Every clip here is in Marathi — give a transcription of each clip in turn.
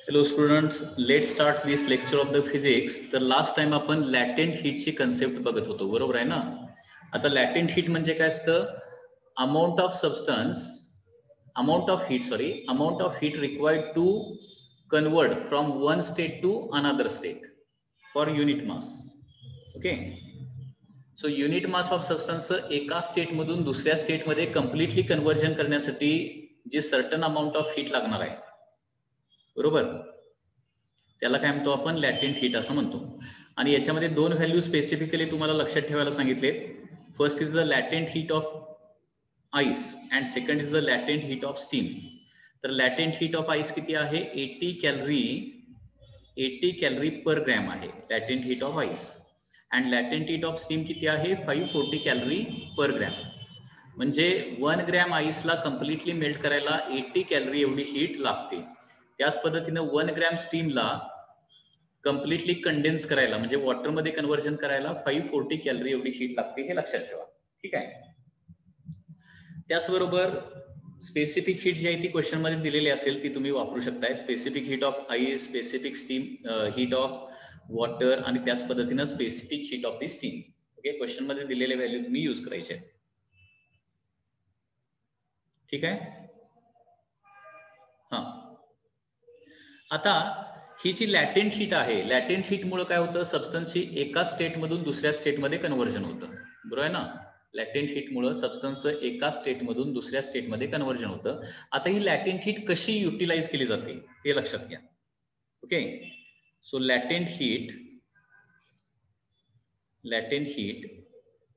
Hello students, let's start this lecture of the physics. तर लास्ट टाइम आपण लॅटेंट हीटची कन्सेप्ट बघत होतो, बरोबर आहे ना? आता लॅटेंट हीट म्हणजे काय असतं? Amount of heat required to convert from one state to another state for unit mass. Okay, so unit mass of substance एका स्टेट मधून दुसऱ्या स्टेट मध्ये कम्प्लिटली कन्वर्जन करण्यासाठी जे सर्टन अमाऊंट ऑफ हीट लागणार आहे, बरोबर, त्याला काय म्हणतो आपण? लॅटेंट हीट असं म्हणतो. आणि याच्यामध्ये दोन व्हॅल्यू स्पेसिफिकली तुम्हाला लक्षात ठेवायला सांगितलेत. First is the latent heat of ice and second is the latent heat of steam. तर लॅटेंट हीट ऑफ आईस किती आहे? 80 कॅलरी पर ग्रॅम आहे latent heat of ice. And latent heat of steam किती आहे? 540 कॅलरी पर ग्रॅम. म्हणजे 1 ग्रॅम आईसला कम्प्लिटली मेल्ट करायला 80 कॅलरी एवढी हीट लागते. त्याच पद्धतीने 1 ग्रॅम स्टीमला कम्प्लिटली कंडेन्स करायला म्हणजे वॉटरमध्ये कन्व्हर्जन करायला 540 कॅलरी एवढी हीट लागते, हे लक्षात ठेवा. ठीक आहे. त्याचबरोबर स्पेसिफिक हीट जी आहे ती क्वेश्चन मध्ये दिलेली असेल, ती तुम्ही वापरू शकताय. Specific heat of ice, specific steam heat of water आणि त्याच पद्धतीनं specific heat of the steam. Okay, question मध्ये दिलेले व्हॅल्यू तुम्ही यूज करायचे. ठीक आहे. हा, आता ही जी लॅटेंट हीट आहे, लॅटेंट हीट मुळे काय होतं? सबस्टन्सची एका स्टेट मधून दुसऱ्या स्टेट मध्ये कन्व्हर्जन होतं, बरोबर आहे ना? लॅटेंट हीट मुळे सबस्टन्स एका स्टेट मधून दुसऱ्या स्टेट मध्ये कन्व्हर्जन होतं. आता ही लॅटेंट हीट कशी युटिलाइज केली जाते ते लक्षात घ्या. Okay, so latent heat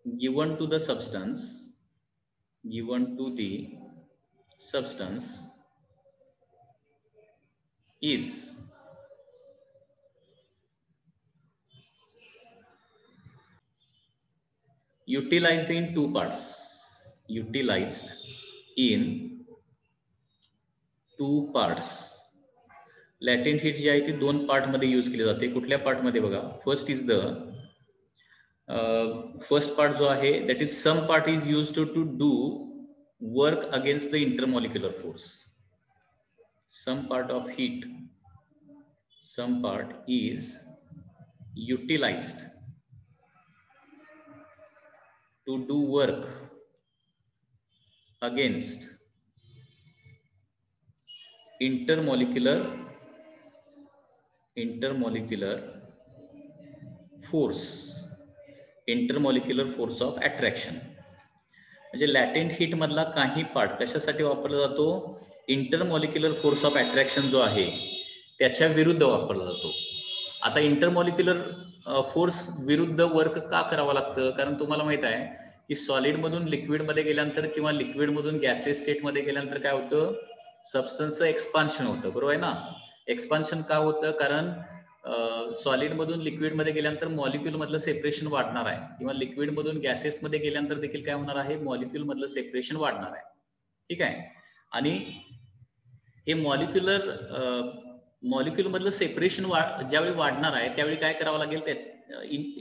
given to the substance is utilized in two parts. Latent heat जी आहे ती दोन पार्ट मध्ये यूज केली जाते. कुठल्या पार्ट मध्ये बघा? First is the first part जो आहे, that is some part is use to do work against the intermolecular force. some part is utilized to do work against intermolecular force of attraction. म्हणजे लॅटेंट हीट मधला काही पार्ट कशासाठी वापरला जातो? इंटरमॉलिक्युलर फोर्स ऑफ अट्रॅक्शन जो आहे त्याच्या विरुद्ध वापरला जातो. आता इंटरमॉलिक्युलर फोर्स विरुद्ध वर्क का करावं लागतं? कारण तुम्हाला माहित आहे की सॉलिड मधून लिक्विड मध्ये गेल्यानंतर किंवा लिक्विड मधून गॅसेस स्टेट मध्ये गेल्यानंतर काय होतं? सबस्टन्सचं एक्सपान्शन होतं, बरोबर आहे ना? एक्सपान्शन का होतं? कारण सॉलिड मधून लिक्विड मध्ये गेल्यानंतर मॉलिक्यूल मधलं सेपरेशन वाढणार आहे, किंवा लिक्विड मधून गॅसेस मध्ये गेल्यानंतर देखील काय होणार आहे? मॉलिक्यूल मधलं सेपरेशन वाढणार आहे. ठीक आहे. आणि हे मॉलिक्यूल मधलं सेपरेशन ज्यावेळी वाढणार आहे त्यावेळी काय करावं लागेल?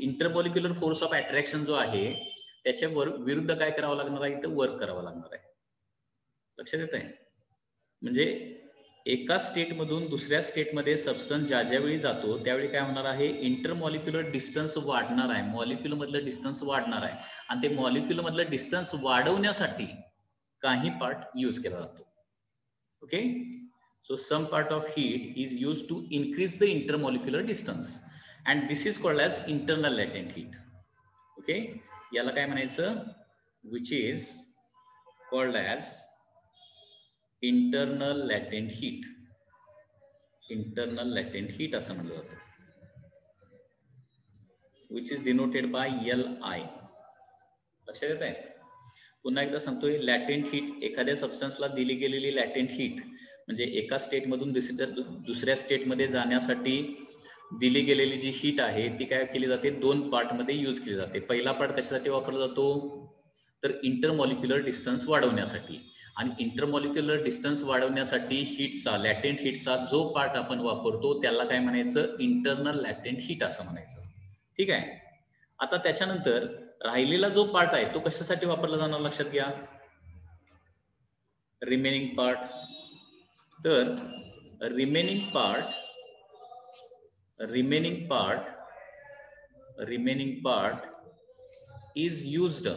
इंटरमॉलिक्युलर फोर्स ऑफ अट्रॅक्शन जो आहे त्याच्या विरुद्ध काय करावं लागणार आहे? तर वर्क करावं लागणार आहे. लक्षात येत आहे? म्हणजे एका स्टेट मधून दुसऱ्या स्टेटमध्ये सबस्टन्स ज्यावेळी जातो त्यावेळी काय होणार आहे? इंटरमॉलिक्युलर डिस्टन्स वाढणार आहे, मॉलिक्यूल मधलं डिस्टन्स वाढणार आहे. आणि ते मॉलिक्यूल मधलं डिस्टन्स वाढवण्यासाठी काही पार्ट यूज केला जातो. Okay, so some part of heat is use to increase the intermolecular distance and this is called as internal latent heat. Okay, याला काय म्हणायचं? Which is called as internal latent heat असं म्हणलं जातं, which is denoted by Li. लक्षात येत आहे? पुन्हा एकदा सांगतोय, लॅटेंट हीट एखाद्या सबस्टन्सला दिली गेलेली लॅटेंट हीट म्हणजे एका स्टेट मधून दुसऱ्या स्टेट मध्ये जाण्यासाठी दिली गेलेली जी हीट आहे ती काय केली जाते? दोन पार्ट मध्ये यूज केली जाते. पहिला पार्ट कशासाठी वापरला जातो? तर इंटरमॉलिक्युलर डिस्टन्स वाढवण्यासाठी. आणि इंटरमॉलिक्युलर डिस्टन्स वाढवण्यासाठी हीटचा, लॅटेंट हीटचा जो पार्ट आपण वापरतो त्याला काय म्हणायचं? इंटरनल लॅटेंट हीट असं म्हणायचं. ठीक आहे. आता त्याच्यानंतर राहिलेला जो पार्ट आहे तो कशासाठी वापरला जाणार? लक्षात घ्या, रिमेनिंग पार्ट. तर remaining part is used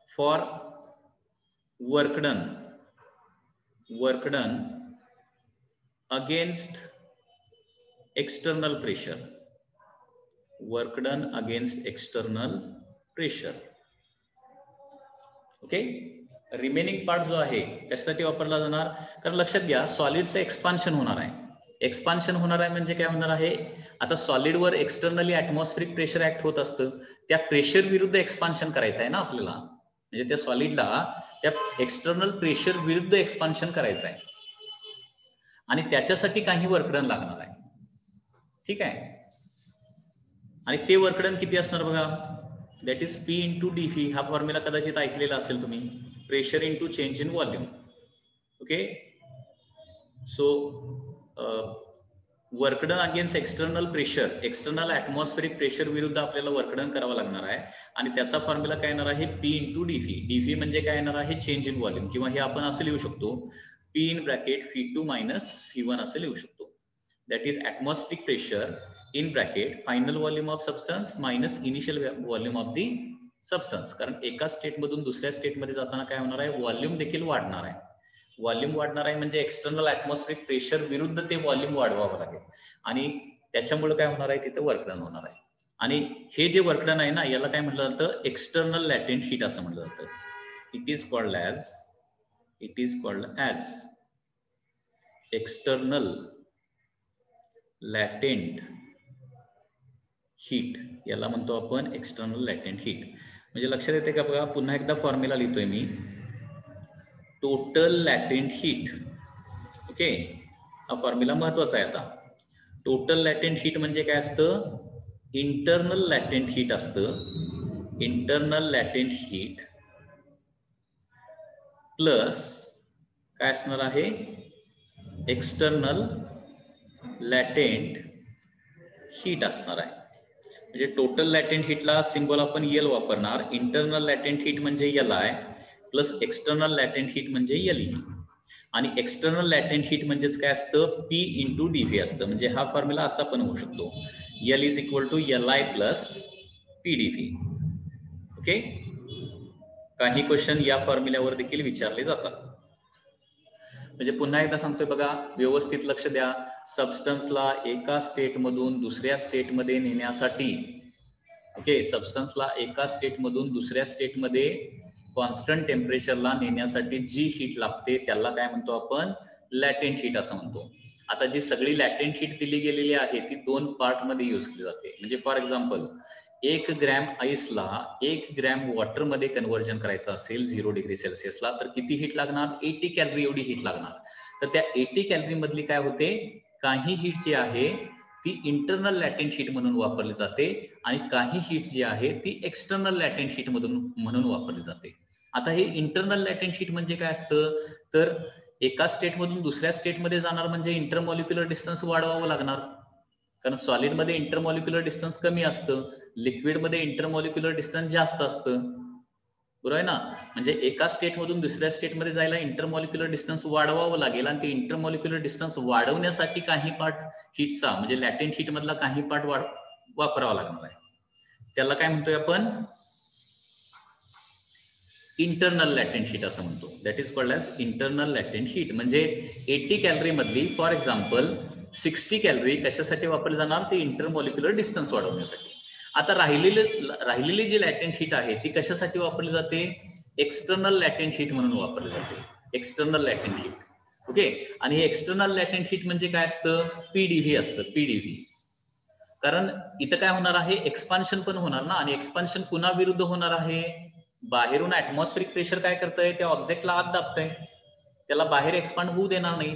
for work done against external pressure. Okay. Remaining part जो आहे कशासाठी वापरला जाणार, कारण लक्षात घ्या सॉलिडचं एक्सपान्शन होणार आहे. एक्सपान्शन होणार आहे म्हणजे काय होणार आहे, आता सॉलिडवर एक्सटर्नली ऍटमॉस्फेरिक प्रेशर ऍक्ट होत असतं, त्या प्रेशर विरुद्ध एक्सपान्शन करायचं आहे ना आपल्याला, म्हणजे त्या सॉलिडला त्या एक्सटर्नल प्रेशर विरुद्ध एक्सपान्शन करायचं आहे आणि त्याच्यासाठी काही वर्कडन लागणार आहे. ठीक आहे. आणि ते वर्कडन किती असणार बघा, that is P into dV. हा फॉर्म्युला कदाचित ऐकलेला असेल तुम्ही, pressure into change in volume. Okay. So work done against external pressure, external atmospheric pressure विरुद्ध आपल्याला वर्कडन करावं लागणार आहे आणि त्याचा फॉर्म्युला काय येणार आहे, P इंटू dV. dV म्हणजे काय येणार आहे, चेंज इन व्हॉल्यूम, किंवा हे आपण असं लिहू शकतो P in bracket V2 minus V1 असं लिहू शकतो. That is atmospheric pressure in bracket final volume of substance minus initial volume of the substance. कारण एका स्टेट मधून दुसऱ्या स्टेट मध्ये जाताना काय होणार आहे, व्हॉल्यूम देखील वाढणार आहे. व्हॉल्यूम वाढणार आहे म्हणजे एक्सटर्नल ऍटमॉस्फेरिक प्रेशर विरुद्ध ते व्हॉल्यूम वाढवावं लागेल आणि त्याच्यामुळे काय होणार आहे, तिथे वर्कडन होणार आहे. आणि हे जे वर्कडन आहे ना, याला काय म्हटलं जातं, एक्सटर्नल लॅटेंट हीट असं म्हटलं जातं. It is called as external latent heat, याला म्हणतो आपण एक्सटर्नल लॅटेंट हीट. म्हणजे लक्षात येते का बघा, पुन्हा एकदा फॉर्म्युला लिहितोय मी, टोटल लॅटेंट हीट. ओके, हा फॉर्म्युला महत्वाचा आहे. आता टोटल लॅटेंट हीट म्हणजे काय असतं, इंटरनल लॅटेंट हीट असतं. इंटरनल लॅटेंट हीट प्लस काय असणार आहे, एक्सटर्नल लॅटेंट हीट असणार आहे. म्हणजे टोटल लॅटेंट हीटला सिंबल आपण L वापरणार. इंटरनल लॅटेंट हीट म्हणजे Li plus external latent heat म्हणजे Le. आणि एक्सटर्नल लॅटेंट हीट म्हणजेच काय असतं, P इंटू dV असतं. म्हणजे हा फॉर्म्युला असा पण होऊ शकतो, L is equal to Li plus PdV. Okay. काही क्वेश्चन या फॉर्म्युल्यावर देखील विचारले जातात. म्हणजे पुन्हा एकदा सांगतोय बघा, व्यवस्थित लक्ष द्या. सबस्टन्सला एका स्टेट मधून दुसऱ्या स्टेट मध्ये नेण्यासाठी, ओके, सबस्टन्सला एका स्टेट मधून दुसऱ्या स्टेट मध्ये कॉन्स्टंट टेम्परेचरला नेण्यासाठी जी हीट लागते त्याला काय म्हणतो आपण, लॅटेंट हीट असं म्हणतो. आता जी सगळी लॅटेंट हीट दिली गेलेली आहे ती 2 पार्ट मध्ये यूज केली जाते. म्हणजे फॉर एक्झाम्पल 1 ग्रॅम आईसला 1 ग्रॅम वॉटर मध्ये कन्व्हर्जन करायचं असेल 0 डिग्री सेल्सिअसला, तर किती हीट लागणार, 80 कॅलरी एवढी हीट लागणार. तर त्या 80 कॅलरी मधली काय होते, काही हीट जी आहे ती इंटरनल लॅटेंट हीट म्हणून वापरली जाते आणि काही हीट जी आहे ती एक्सटर्नल लॅटेंट हीट म्हणून वापरली जाते. आता हे इंटरनल लॅटेंट हीट म्हणजे काय असतं, तर एका स्टेट मधून दुसऱ्या स्टेट मध्ये जाणार म्हणजे इंटरमॉलिक्युलर डिस्टन्स वाढवावं लागणार, कारण सॉलिड मध्ये इंटरमॉलिक्युलर डिस्टन्स कमी असतं, लिक्विड मध्ये इंटरमॉलिक्युलर डिस्टन्स जास्त असतं, बरोबर आहे ना. म्हणजे एका स्टेट मधून दुसऱ्या स्टेट मध्ये जायला इंटरमॉलिक्युलर डिस्टन्स वाढवावं लागेल आणि ते इंटरमॉलिक्युलर डिस्टन्स वाढवण्यासाठी काही पार्ट हीटचा म्हणजे लॅटेंट हीट मधला काही पार्ट वापरावा लागणार आहे. त्याला काय म्हणतोय आपण, इंटरनल लॅटेंट हीट असं म्हणतो. That is called as internal latent heat. म्हणजे 80 कॅलरी मधली फॉर एक्झाम्पल 60 कॅलरी कशासाठी वापरली जाणार, ते इंटरमॉलिक्युलर डिस्टन्स वाढवण्यासाठी. आता राहिलेली जी लॅटेंट हीट आहे ती कशासाठी वापरली जाते, एक्सटर्नल लॅटेंट हीट म्हणून वापरली जाते. External latent heat. ओके. आणि हे एक्सटर्नल लॅटेंट हीट म्हणजे काय असतं, PdV असतं. PdV. कारण इथं काय होणार आहे, एक्सपान्शन पण होणार ना, आणि एक्सपान्शन पुन्हा विरुद्ध होणार आहे. बाहेरून ऍटमॉस्फेरिक प्रेशर काय करतंय, त्या ऑब्जेक्टला आत दाबतंय, त्याला बाहेर एक्सपांड होऊ देणार नाही.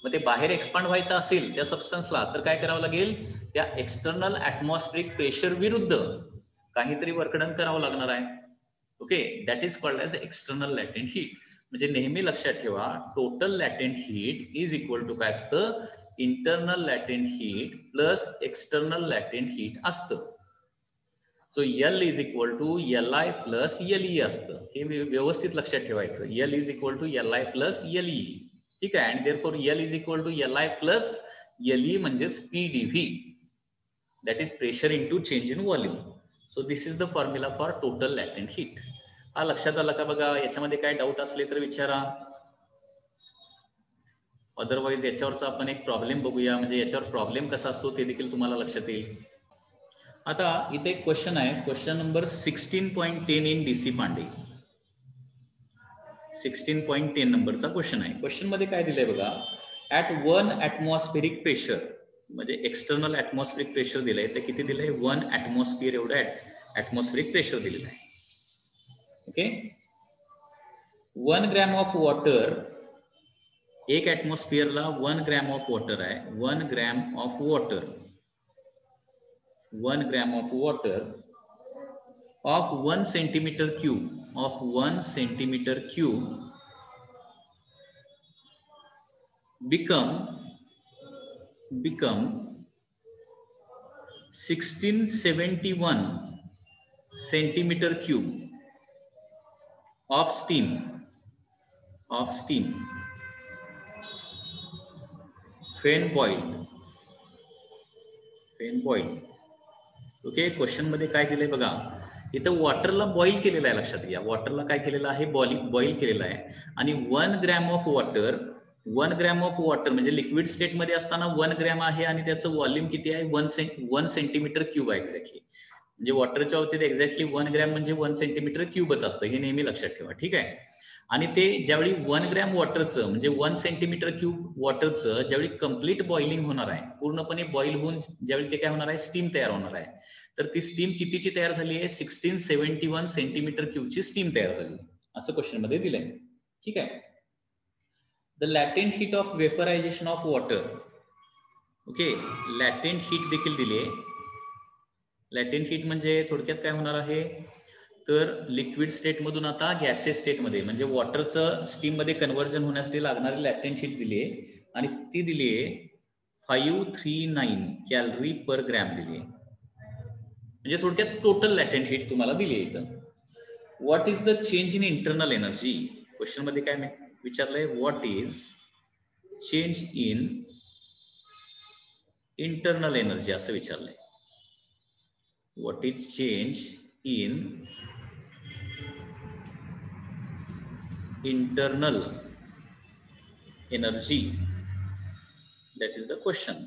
मग ते बाहेर एक्सपांड व्हायचं असेल त्या सबस्टन्सला तर काय करावं लागेल, त्या एक्सटर्नल ऍटमॉस्फेरिक प्रेशर विरुद्ध काहीतरी वर्कडन करावं लागणार आहे. Okay. That is called as external latent heat. म्हणजे नेहमी लक्षात ठेवा, total latent heat is equal to काय असतं, internal latent heat plus external latent heat असतं. So L is equal to Li plus Le असतं. हे व्यवस्थित लक्षात ठेवायचं. L is equal to Li plus Le. ठीक आहे. आणि therefore L is equal to LI plus LE म्हणजेच PdV, that is pressure into change in volume. So this is the formula for total latent heat. हा लक्षात आला का बघा? याच्यामध्ये काय डाऊट असले तर विचारा, अदरवाईज याच्यावरचा आपण एक प्रॉब्लेम बघूया, म्हणजे याच्यावर प्रॉब्लेम कसा असतो ते देखील तुम्हाला लक्षात येईल. आता इथे एक क्वेश्चन आहे, question number 16.10 in DC Pandey. 16.10 नंबरचा क्वेश्चन आहे. क्वेश्चन मध्ये काय दिलंय बघा, ऍट 1 ॲटमॉस्फेरिक प्रेशर, म्हणजे एक्सटर्नल ॲटमॉस्फेरिक प्रेशर दिलंय, तर किती दिलंय? 1 ॲटमॉस्फिअर एवढं ॲटमॉस्फेरिक प्रेशर दिलेलं आहे. ओके, 1 ग्रॅम ऑफ वॉटर, एक ॲटमॉस्फिअरला 1 ग्रॅम ऑफ वॉटर आहे. 1 gram of water, 1 gram of water of 1 centimeter cube, of 1 centimeter cube become 1671 centimeter cube of steam when boiled. Okay, question मध्ये काय दिलंय बघा, इथं वॉटरला बॉईल केलेलं आहे. लक्षात घ्या, वॉटरला काय केलेलं आहे? बॉईल केलेलं आहे. आणि 1 gram of water, 1 gram of water म्हणजे लिक्विड स्टेट मध्ये असताना 1 ग्रॅम आहे आणि त्याचं व्हॉल्यूम किती आहे? 1 सेंटीमीटर क्यूब आहे एक्झॅक्टली. म्हणजे वॉटरच्या बाबतीत एक्झॅक्टली 1 ग्रॅम म्हणजे 1 सेंटीमीटर क्यूबच असतं, हे नेहमी लक्षात ठेवा. ठीक आहे. आणि ते ज्यावेळी 1 ग्रॅम वॉटरचं म्हणजे 1 सेंटीमीटर क्यूब वॉटरचं ज्यावेळी कम्प्लीट बॉइलिंग होणार आहे, पूर्णपणे बॉईल होऊन ज्यावेळी ते काय होणार आहे? स्टीम तयार होणार आहे. तर ती स्टीम कितीची तयार झाली आहे? 1671 सेंटीमीटर क्यूबची स्टीम तयार झाली, असं क्वेश्चन मध्ये दिलंय. ठीक आहे. The latent heat of vaporization of water. Okay, latent heat देखील दिली आहे. लॅटेंट हीट म्हणजे थोडक्यात काय होणार आहे, तर लिक्विड स्टेट मधून आता गॅसेस स्टेट मध्ये म्हणजे वॉटरचं स्टीम मध्ये कन्व्हर्जन होण्यासाठी लागणारी लॅटेंट हीट दिली आहे. आणि ती दिली आहे 539 कॅलरी पर ग्रॅम दिली आहे. म्हणजे थोडक्यात टोटल लॅटेंट हीट तुम्हाला दिली आहे इथं. What is the change in internal energy? Question मध्ये काय विचारलंय? What is change in internal energy असं विचारलंय. What is change in internal energy, that is the question.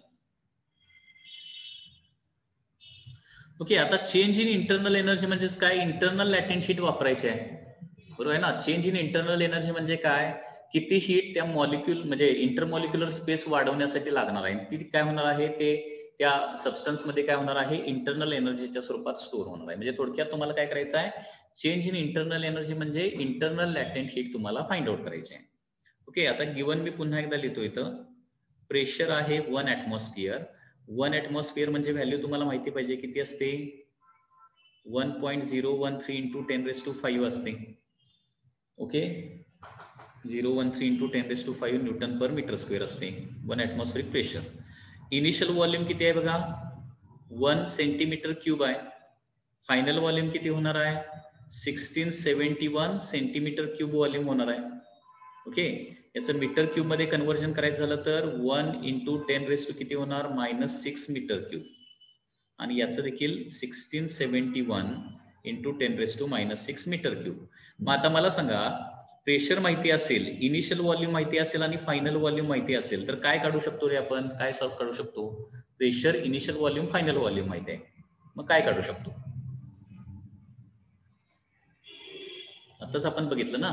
Okay, आता चेंज इन इंटरनल एनर्जी म्हणजे काय? इंटरनल लॅटेंट हीट वापरायची आहे, बरोबर आहे ना? चेंज इन इंटरनल एनर्जी म्हणजे काय? किती हीट त्या मॉलिक्यूल म्हणजे इंटरमॉलिक्युलर स्पेस वाढवण्यासाठी लागणार आहे, ती काय होणार आहे? ते त्या सबस्टन्स मध्ये काय होणार आहे? इंटरनल एनर्जीच्या स्वरूपात स्टोअर होणार आहे. म्हणजे थोडक्यात तुम्हाला काय करायचं आहे? चेंज इन इंटरनल एनर्जी म्हणजे इंटरनल लॅटेंट हीट तुम्हाला फाइंड आउट करायचे आहे. ओके, आता गिवन मी पुन्हा एकदा लिहितो इथं. प्रेशर आहे 1 ॲटमॉस्फिअर. 1 ॲटमॉस्फिअर म्हणजे व्हॅल्यू तुम्हाला माहिती पाहिजे किती असते? 1.013 इंटू 10⁵ असते. Okay, 013 into 10⁵ Newton per metre square असते 1 ॲटमॉस्फेरिक प्रेशर. इनिशियल व्हॉल्यूम किती आहे बघा? 1 सेंटीमीटर क्यूब आहे. फायनल व्हॉल्यूम किती होणार आहे? 1671 सेंटीमीटर क्यूब व्हॉल्यूम होणार आहे. ओके, याचं मीटर क्यूब मध्ये कन्व्हर्जन करायचं झालं तर 1 इंटू 10⁻⁻ किती होणार? -6 मीटर क्यूब. आणि याचं देखील 1671 इंटू 10⁻⁻6 मीटर क्यूब. मग आता मला सांगा, प्रेशर माहिती असेल, इनिशियल व्हॉल्यूम माहिती असेल आणि फायनल व्हॉल्यूम माहिती असेल तर काय काढू शकतो रे आपण? काय सॉल्व काढू शकतो? Pressure, initial volume, final volume माहिती आहे, मग काय काढू शकतो? आताच आपण बघितलं ना,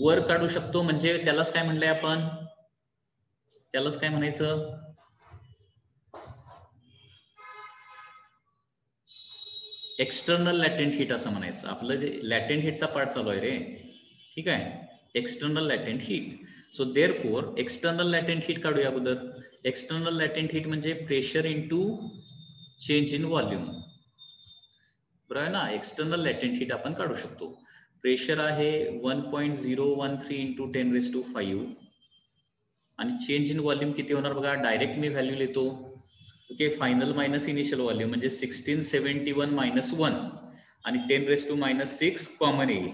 वर काढू शकतो. म्हणजे त्यालाच काय म्हणलंय आपण? त्यालाच काय म्हणायचं? एक्सटर्नल लॅटेंट हीट असं म्हणायचं. आपलं जे लॅटेंट हीटचा पार्ट चालू आहे रे, ठीक आहे, external latent heat. So therefore external latent heat काढूया अगोदर. एक्सटर्नल लॅटेंट हीट म्हणजे pressure into change in volume, बरोबर आहे ना? एक्सटर्नल लॅटेंट हीट आपण काढू शकतो. प्रेशर आहे 1.013 इंटू 10⁵ आणि चेंज इन व्हॉल्यूम किती होणार बघा? डायरेक्ट मी व्हॅल्यू लिहितो. Okay, final minus initial volume म्हणजे 1671 - 1 आणि 10⁻⁻6 कॉमन येईल.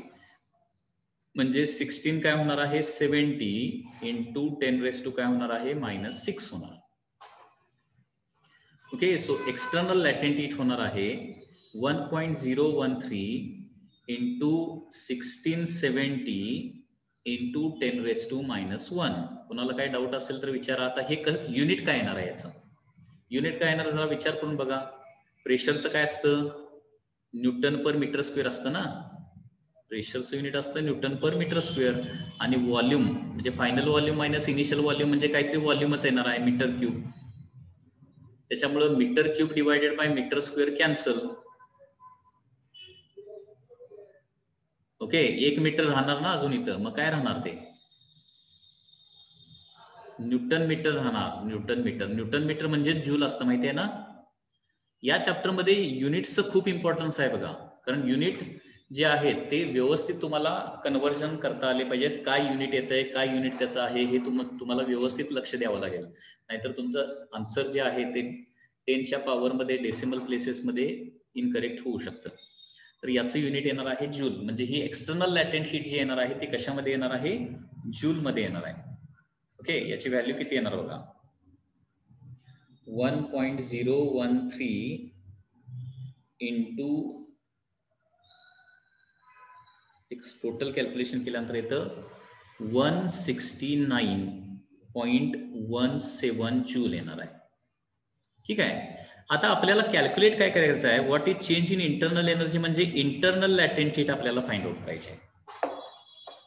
म्हणजे 16 काय होणार आहे 70 इंटू 10⁻² काय होणार आहे -6 होणार. Okay, so external latent heat होणार आहे 1.013 इंटू 1670 इंटू 10⁻⁻1. कुणाला काय डाऊट असेल तर विचारा. आता हे युनिट काय येणार आहे याचं? युनिट काय येणार जरा विचार करून बघा. प्रेशरचं काय असतं? न्यूटन पर मीटर स्क्वेअर असतं ना. प्रेशरचं युनिट असतं न्यूटन पर मीटर स्क्वेअर. आणि व्हॉल्यूम म्हणजे final volume minus initial volume म्हणजे काहीतरी व्हॉल्यूमच येणार आहे मीटर क्यूब. त्याच्यामुळे metre cube divided by metre square cancel. Okay, 1 metre राहणार ना अजून इथं. मग काय राहणार ते? न्यूटन मीटर राहणार. Newton metre. न्यूटन मीटर म्हणजे जूल असतं माहिती आहे ना. या चॅप्टरमध्ये युनिट्सचं खूप इम्पॉर्टन्स आहे बघा. कारण युनिट जे आहेत ते व्यवस्थित तुम्हाला कन्व्हर्जन करता आले पाहिजेत. काय युनिट येत आहे, काय युनिट त्याचं आहे हे तुम्हाला व्यवस्थित लक्ष द्यावं लागेल. नाहीतर तुमचं आन्सर जे आहे ते 10च्या पॉवरमध्ये डेसिमल प्लेसेसमध्ये इनकरेक्ट होऊ शकतं. तर याचं युनिट येणार आहे जूल. म्हणजे ही एक्सटर्नल लॅटेंट हीट जी येणार आहे ती कशामध्ये येणार आहे? जूल मध्ये येणार आहे. ओके, याची व्हॅल्यू किती येणार बघा. 1.013 इंटू एक टोटल कॅल्क्युलेशन केल्यानंतर येतं 169.17 जूल येणार आहे. ठीक आहे. आता आपल्याला कॅल्क्युलेट काय करायचं आहे? What is change in internal energy म्हणजे इंटरनल लॅटेंट हीट आपल्याला फाइंड आउट करायची आहे.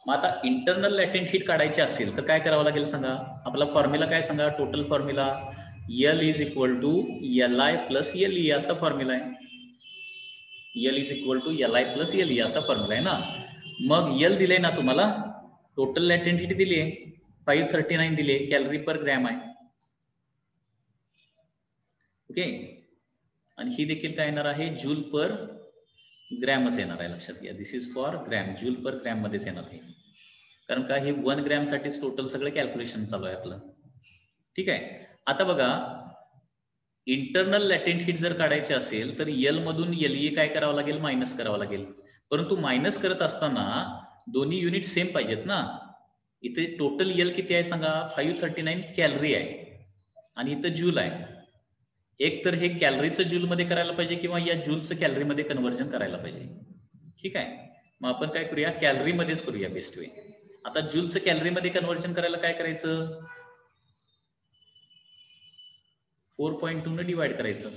मग आता इंटरनल लॅटेंट हीट काढायची असेल तर काय करावं लागेल सांगा. आपला फॉर्म्युला काय सांगा? Total formula L is equal to Li plus LE असा फॉर्म्युला आहे. L is equal to Li plus LE असा फॉर्म्युला आहे ना. मग L दिले ना तुम्हाला, टोटल लॅटेंट हीट दिली आहे 539 दिली आहे, कॅलरी पर ग्रॅम आहे. ओके, आणि ही देखील काय येणार आहे? जूल पर ग्रॅमच येणार आहे. लक्षात घ्या, this is for gram. Joule per gram मध्येच येणार आहे. कारण का हे 1 ग्रॅम साठीच टोटल सगळं कॅल्क्युलेशन चालू आहे आपलं. ठीक आहे. आता बघा, इंटरनल लॅटेंट हीट जर काढायची असेल तर L मधून LE काय करावं लागेल? मायनस करावं लागेल. परंतु मायनस करत असताना दोन्ही युनिट सेम पाहिजेत ना. इथे टोटल L किती आहे सांगा? 539 कॅलरी आहे आणि इथं जूल आहे. एक तर हे कॅलरीचं जूल मध्ये करायला पाहिजे किंवा या जूलचं कॅलरी मध्ये कन्व्हर्जन करायला पाहिजे. ठीक आहे. मग आपण काय करूया? कॅलरी मध्येच करूया बेस्ट वे. आता जूलचं कॅलरी मध्ये कन्व्हर्जन करायला काय करायचं? 4.2 ने डिवाइड करायचं.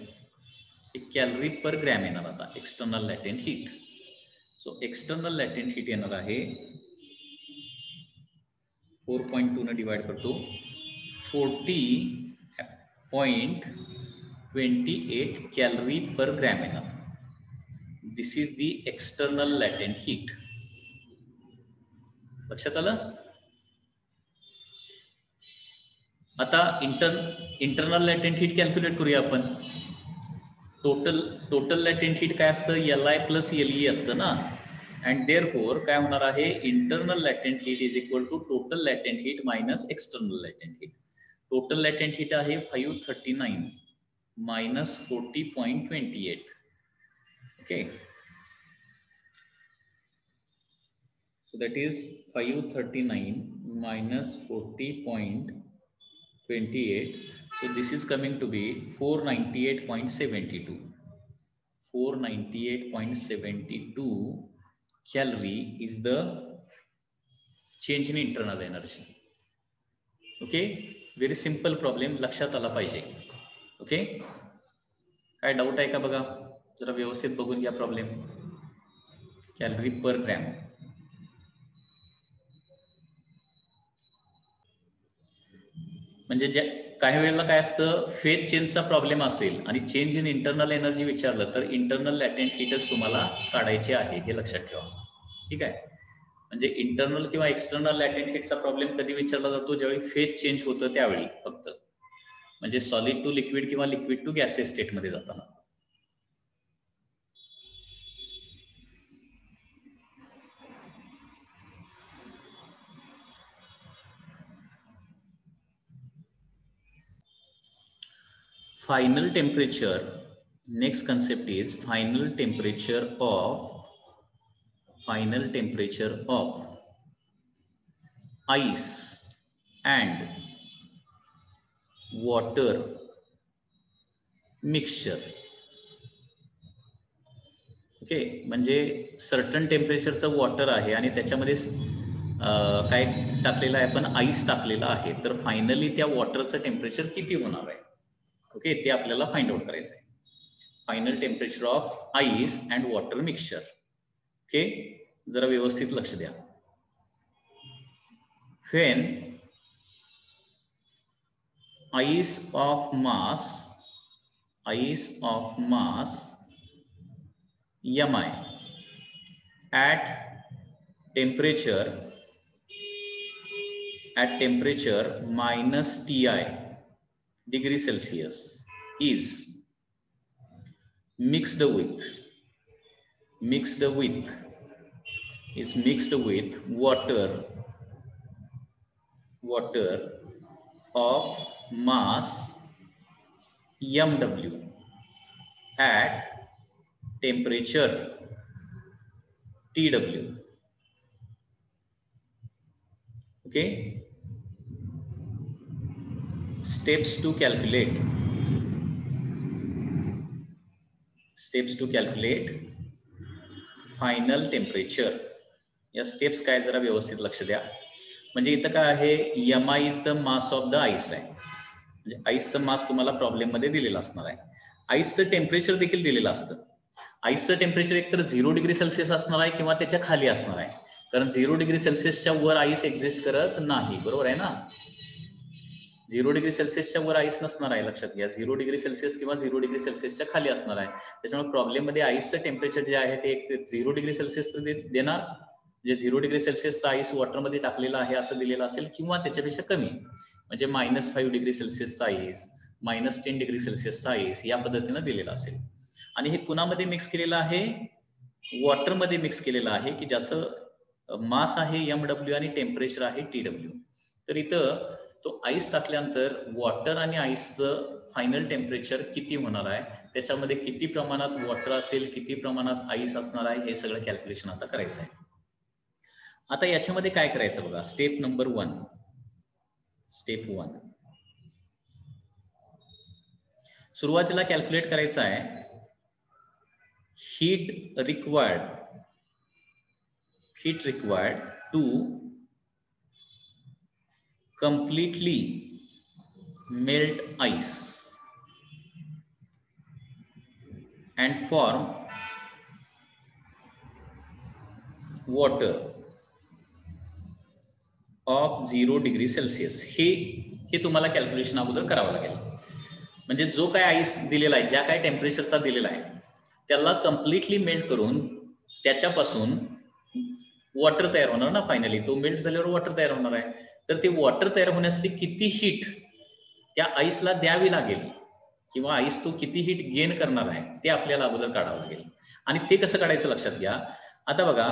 एक कॅलरी पर ग्रॅम येणार आता external latent heat. So external latent heat येणार आहे 4.2 ने डिवाइड करतो 40.28 कॅलरी पर ग्रॅम येणार. दिस is the external latent heat. लक्षात आलं? आता इंटरनल लॅटेंट हीट कॅल्क्युलेट करूया आपण. टोटल लॅटेंट हीट काय असतं? Li प्लस LE असतं ना. अँड देअरफॉर काय होणार आहे? Internal latent heat is equal to total latent heat minus external latent heat. Total latent heat आहे 539 minus 40.28. Okay, so that is 539 minus 40.28. So this is coming to be 498.72. 498.72 calorie is the change in internal energy. Okay, very simple problem. लक्षात आला पाहिजे. ओके, काय डाऊट आहे का बघा? जरा व्यवस्थित बघून घ्या प्रॉब्लेम. Calorie per gram. म्हणजे काही वेळेला काय असतं, फेज चेंजचा प्रॉब्लेम असेल आणि चेंज इन इंटरनल एनर्जी विचारलं तर इंटरनल लॅटेंट हीटच तुम्हाला काढायचे आहे, हे लक्षात ठेवा. ठीक आहे. म्हणजे इंटरनल किंवा एक्सटर्नल लॅटेंट हीटचा प्रॉब्लेम कधी विचारला जातो? ज्यावेळी फेज चेंज होतं त्यावेळी फक्त. म्हणजे सॉलिड टू लिक्विड किंवा लिक्विड टू गॅसेस स्टेटमध्ये जाताना. Final temperature. Next concept is final temperature of ice and water mixture. Okay, म्हणजे सर्टन टेम्परेचरचं वॉटर आहे आणि त्याच्यामध्ये काय टाकलेलं आहे आपण, आईस टाकलेला आहे. तर फायनली त्या वॉटरचं टेम्परेचर किती होणार आहे, ओके, ते आपल्याला फाइंड आउट करायचं आहे. Final temperature of ice and water mixture. Okay, जरा व्यवस्थित लक्ष द्या. when ice of mass Mi at temperature minus Ti degree Celsius is mixed with water of mass Mw at temperature Tw. Okay, steps to calculate final temperature. या स्टेप्स काय जरा व्यवस्थित लक्ष द्या. म्हणजे इथं काय आहे, Mi is the mass of the ice आहे. म्हणजे आईसचं मास तुम्हाला प्रॉब्लेम मध्ये दिलेला असणार आहे. आईसचं टेम्परेचर देखील दिलेलं असतं. आईसचं टेम्परेचर एकतर 0 डिग्री सेल्सिअस असणार आहे किंवा त्याच्या खाली असणार आहे. कारण 0 डिग्री सेल्सिअसच्या वर आईस एक्झिस्ट करत नाही, बरोबर आहे ना. 0 डिग्री सेल्सिअसच्या वर आईस नसणार आहे, लक्षात घ्या. 0 डिग्री सेल्सिअस किंवा 0 डिग्री सेल्सिअसच्या खाली असणार आहे. त्याच्यामुळे प्रॉब्लेम मध्ये आईसचं टेम्परेचर जे आहे ते एक 0 डिग्री सेल्सिअस देणार, म्हणजे 0 डिग्री सेल्सिअसचा आईस वॉटरमध्ये टाकलेला आहे असं दिलेलं असेल, किंवा त्याच्यापेक्षा कमी, म्हणजे -5 डिग्री सेल्सिअसचा आईस, -10 डिग्री सेल्सिअसचा आईस या पद्धतीनं दिलेला असेल. आणि हे कुणामध्ये मिक्स केलेलं आहे, वॉटरमध्ये मिक्स केलेलं आहे, की ज्याचं मास आहे MW आणि टेम्परेचर आहे TW. तर इथं तो आईस टाकल्यानंतर वॉटर आणि आईसचं फायनल टेम्परेचर किती होणार आहे, त्याच्यामध्ये किती प्रमाणात वॉटर असेल, किती प्रमाणात आईस असणार आहे, हे सगळं कॅल्क्युलेशन आता करायचं आहे. आता याच्यामध्ये काय करायचं बघा, स्टेप नंबर 1. सुरुवातीला कॅल्क्युलेट करायचं आहे heat required to completely melt ice and form water of 0 degree Celsius. हे तुम्हाला कॅल्क्युलेशन अगोदर करावं लागेल. म्हणजे जो काय आईस दिलेला आहे, ज्या काय टेम्परेचरचा दिलेला आहे, त्याला कम्प्लिटली मेल्ट करून त्याच्यापासून वॉटर तयार होणार ना. फायनली तो मेल्ट झाल्यावर वॉटर तयार होणार आहे. तर ते वॉटर तयार होण्यासाठी किती हीट त्या आईसला द्यावी लागेल, किंवा आईस तो किती हीट गेन करणार आहे, ते आपल्याला अगोदर काढावं लागेल. आणि ते कसं काढायचं लक्षात घ्या. आता बघा,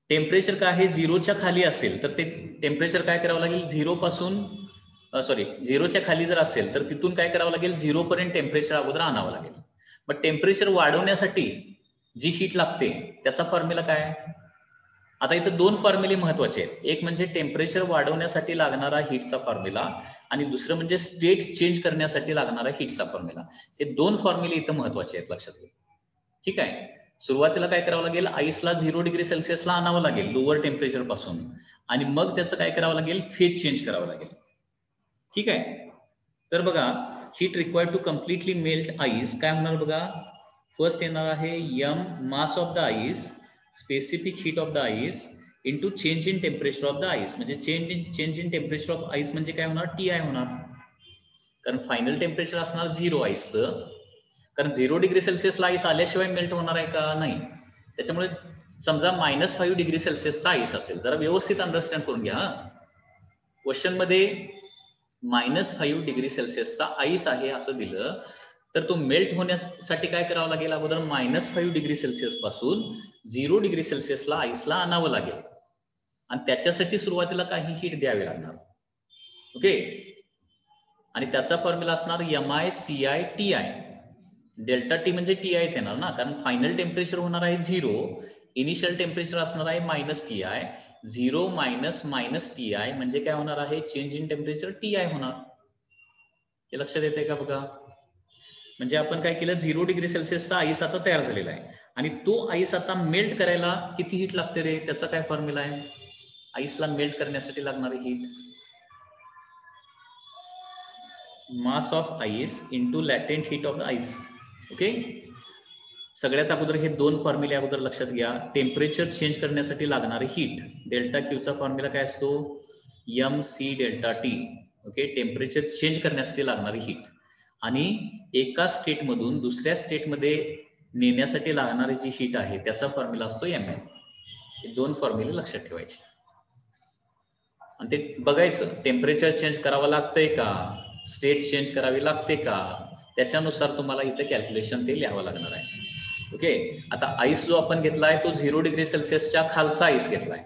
टेम्परेचर काय आहे, 0च्या खाली असेल तर ते टेम्परेचर काय करावं लागेल, 0च्या खाली जर असेल तर तिथून काय करावं लागेल, 0 पर्यंत टेम्परेचर अगोदर आणावं लागेल. मग टेम्परेचर वाढवण्यासाठी जी हीट लागते त्याचा फॉर्म्युला काय. आता इथं 2 फॉर्म्युले महत्वाचे आहेत. एक म्हणजे टेम्परेचर वाढवण्यासाठी लागणारा हीटचा फॉर्म्युला, आणि दुसरं म्हणजे स्टेट चेंज करण्यासाठी लागणारा हीटचा फॉर्म्युला. हे 2 फॉर्म्युले इथं महत्वाचे आहेत, लक्षात घ्या. ठीक आहे. सुरुवातीला काय करावं लागेल, आईसला 0 डिग्री सेल्सिअसला आणावं लागेल लोअर टेम्परेचर पासून, आणि मग त्याचं काय करावं लागेल, फेज चेंज करावं लागेल. ठीक आहे. तर बघा, heat required to completely melt ice काय होणार बघा. फर्स्ट येणार आहे M mass of the ice, specific heat of the ice into change in temperature of the ice. म्हणजे change in temperature of ice म्हणजे काय होणार, TI होणार. कारण फायनल टेम्परेचर असणार 0 आईसचं. कारण 0 डिग्री सेल्सिअसला आईस आल्याशिवाय मेल्ट होणार आहे का, नाही. त्याच्यामुळे समजा -5 डिग्री सेल्सिअसचा आईस असेल, जरा व्यवस्थित अंडरस्टँड करून घ्या. क्वेश्चन मध्ये -5 डिग्री सेल्सिअसचा आईस आहे असं दिलं, तर तो मेल्ट होण्यासाठी काय करावं लागेल, अगोदर -5 डिग्री सेल्सिअस पासून 0 डिग्री सेल्सिअसला आईसला आणावं लागेल, आणि त्याच्यासाठी सुरुवातीला काही हीट द्यावी लागणार. ओके. आणि त्याचा फॉर्म्युला असणार MiCi/Ti. डेल्टा टी म्हणजे TIच येणार ना, कारण फायनल टेम्परेचर होणार आहे 0, इनिशियल टेम्परेचर असणार आहे -TI, 0 मायनस TI म्हणजे काय होणार आहे, चेंज इन टेम्परेचर TI होणार. हे लक्षात येते का बघा. म्हणजे आपण काय केलं, 0 डिग्री सेल्सिअसचा आईस आता तयार झालेला आहे आणि तो आईस आता मेल्ट करायला किती हीट लागते रे, त्याचा काय फॉर्म्युला आहे. आईसला मेल्ट करण्यासाठी लागणारी heat, mass of ice into latent heat of the ice. Okay, सगळ्यात अगोदर हे दोन फॉर्म्युले अगोदर लक्षात घ्या. टेम्परेचर चेंज करण्यासाठी लागणारी हीट, डेल्टा क्यूचा फॉर्म्युला काय असतो, MC delta T. Okay, temperature change करण्यासाठी लागणारी हीट आणि एका स्टेट मधून दुसऱ्या स्टेटमध्ये नेण्यासाठी लागणारी जी हीट आहे त्याचा फॉर्म्युला असतो ML. हे दोन फॉर्म्युले लक्षात ठेवायचे आणि ते बघायचं टेम्परेचर चेंज करावं लागतंय का, स्टेट चेंज करावी लागते का, त्याच्यानुसार तुम्हाला इथं कॅल्क्युलेशन ते लिहावं लागणार आहे. ओके, आता आईस जो आपण घेतलाय तो 0 डिग्री सेल्सिअसच्या खालचा आईस घेतलाय,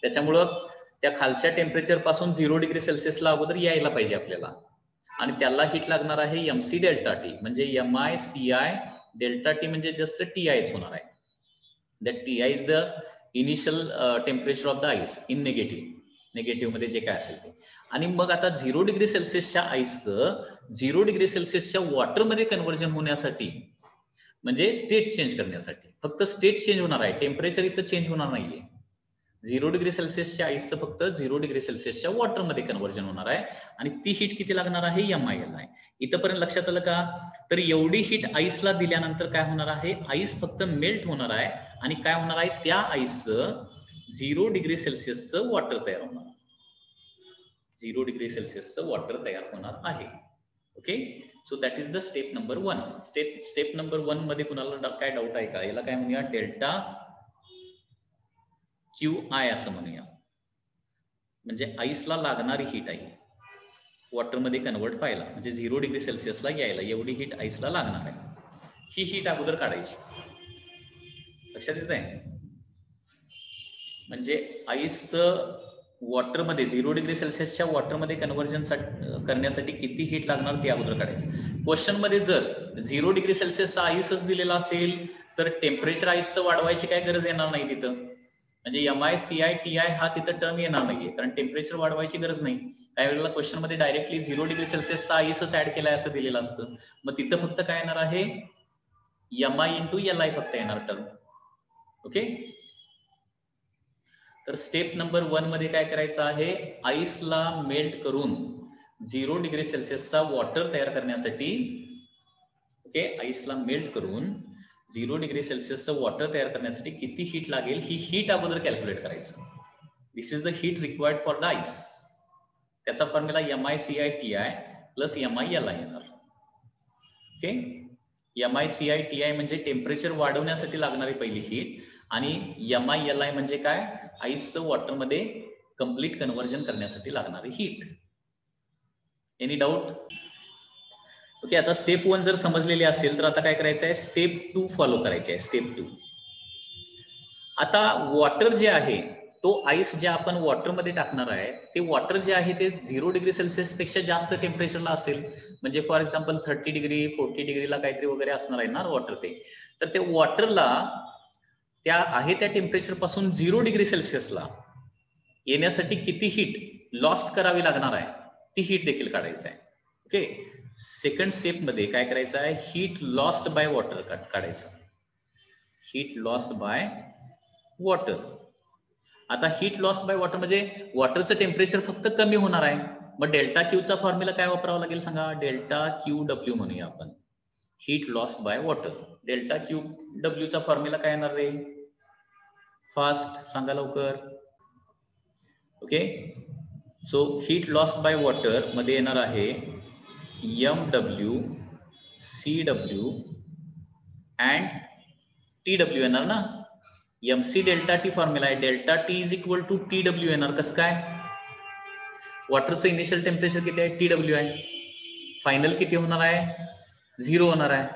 त्याच्यामुळं त्या खालच्या टेम्परेचर पासून 0 डिग्री सेल्सिअसला अगोदर यायला पाहिजे आपल्याला आणि त्याला हीट लागणार आहे MC डेल्टा T. म्हणजे MI/CI डेल्टा T म्हणजे जस्ट TIच होणार आहे. That TI is the initial temperature of the ice in negative मध्ये जे काय असेल ते. आणि मग आता 0 डिग्री सेल्सिअसच्या आईसचं 0 डिग्री सेल्सिअसच्या वॉटरमध्ये कन्व्हर्जन होण्यासाठी, म्हणजे स्टेट चेंज करण्यासाठी, फक्त स्टेट चेंज होणार आहे, टेम्परेचर इथं चेंज होणार नाहीये. 0 डिग्री सेल्सिअसच्या आईसचं फक्त 0 डिग्री सेल्सिअसच्या वॉटरमध्ये कन्व्हर्जन होणार आहे आणि ती हीट किती लागणार आहे, MILI. इथंपर्यंत लक्षात आलं का. तर एवढी हीट आईसला दिल्यानंतर काय होणार आहे, आईस फक्त मेल्ट होणार आहे आणि काय होणार आहे, त्या आईसचं 0 डिग्री सेल्सिअसचं वॉटर तयार होणार, 0 डिग्री सेल्सिअसचं वॉटर तयार होणार आहे. Okay, so that is the step number 1. Step number 1 मध्ये कुणाला काय डाऊट आहे का, याला काय म्हणूया, डेल्टा QI असं म्हणूया. म्हणजे आईसला लागणारी हीट आहे वॉटरमध्ये कन्वर्ट व्हायला, म्हणजे 0 डिग्री सेल्सिअसला यायला एवढी हीट आईसला लागणार आहे. ही हीट अगोदर काढायची, लक्षात येत आहे. म्हणजे आईसचं वॉटरमध्ये 0 डिग्री सेल्सिअसच्या वॉटरमध्ये कन्व्हर्जन करण्यासाठी किती हीट लागणार ते अगोदर काढायचं. क्वेश्चन मध्ये जर 0 डिग्री सेल्सिअसचा आईसच दिलेला असेल तर टेम्परेचर आईसचं वाढवायची काय गरज येणार नाही तिथं. म्हणजे MI/CI TI हा तिथं टर्म येणार नाहीये, कारण टेम्परेचर वाढवायची गरज नाही. काही वेळेला क्वेश्चन मध्ये डायरेक्टली 0 डिग्री सेल्सिअसचा आईसच ऍड केलाय असं दिलेलं असतं, मग तिथं फक्त काय येणार आहे, MI/LI फक्त येणार टर्म. ओके, तर स्टेप नंबर 1 मध्ये काय करायचं आहे, आईसला मेल्ट करून 0 डिग्री सेल्सिअसचा वॉटर तयार करण्यासाठी, ओके, आईसला मेल्ट करून 0 डिग्री सेल्सिअसचं वॉटर तयार करण्यासाठी किती हीट लागेल ही हीट अगोदर कॅल्क्युलेट करायचं. This is the heat required for the ice. त्याचा formula MI/CI TI plus MI/LI येणार. ओके, MI/CI TI म्हणजे टेम्परेचर वाढवण्यासाठी लागणारी पहिली हीट आणि MI/LI म्हणजे काय, आईसचं वॉटरमध्ये कंप्लीट कन्व्हर्जन करण्यासाठी लागणारी हीट. Any doubt. ओके, आता स्टेप 1 जर समजलेली असेल तर आता काय करायचं आहे, स्टेप 2 फॉलो करायचे आहे. स्टेप 2, आता वॉटर जे आहे तो आईस जे आपण वॉटरमध्ये टाकणार आहे ते वॉटर जे आहे ते 0 डिग्री सेल्सिअस पेक्षा जास्त टेम्परेचरला असेल. म्हणजे फॉर एक्झाम्पल 30 डिग्री 40 डिग्रीला काहीतरी वगैरे असणार आहे ना वॉटर ते. तर ते वॉटरला त्या आहे त्या टेम्परेचर पासून 0 डिग्री सेल्सिअसला येण्यासाठी किती हीट लॉस्ट करावी लागणार आहे ती हीट देखील काढायचं आहे. ओके, सेकंड स्टेप मध्ये काय करायचं आहे, हीट लॉस्ट बाय वॉटर काढायचं. Heat lost by water. आता हीट लॉस्ट बाय वॉटर म्हणजे वॉटरचं टेम्परेचर फक्त कमी होणार आहे. मग डेल्टा क्यूचा फॉर्म्युला काय वापरावा लागेल सांगा, डेल्टा QW म्हणूया आपण. Heat lost by water, delta QW चा फॉर्म्युला काय येणार रे, फास्ट सांगा लवकर. Okay, so heat lost by water मध्ये येणार आहे MW CW अँड TW येणार ना. MC डेल्टा T फॉर्म्युला आहे, delta T is equal to TW येणार. कसं काय, वॉटरचं इनिशियल टेम्परेचर किती आहे, TW आहे, फायनल किती होणार आहे, 0 होणार आहे,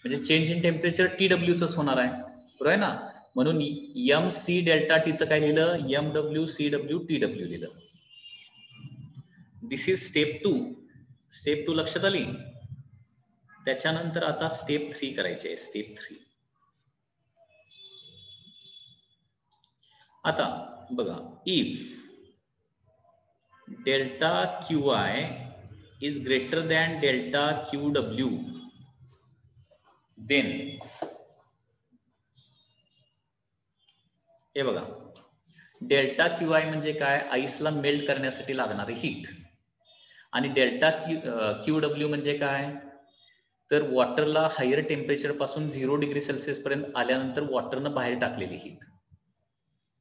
म्हणजे चेंज इन टेम्परेचर TWच होणार आहे, बरोबर आहे ना. म्हणून MC डेल्टा T चं काय लिहिलं, MW CW TW लिहिलं. दिस इज स्टेप 2. स्टेप 2 लक्षात आली. त्याच्यानंतर आता स्टेप 3 करायची आहे. स्टेप 3 आता बघा, if delta Q I is greater than delta Q डब्ल्यू देन, हे बघा, डेल्टा क्यू आय म्हणजे काय, आईसला मेल्ट करण्यासाठी लागणारे हीट, आणि डेल्टा क्यू डब्ल्यू म्हणजे काय, तर वॉटरला हायर टेम्परेचर पासून 0 डिग्री सेल्सिअस पर्यंत आल्यानंतर वॉटरनं बाहेर टाकलेली हीट.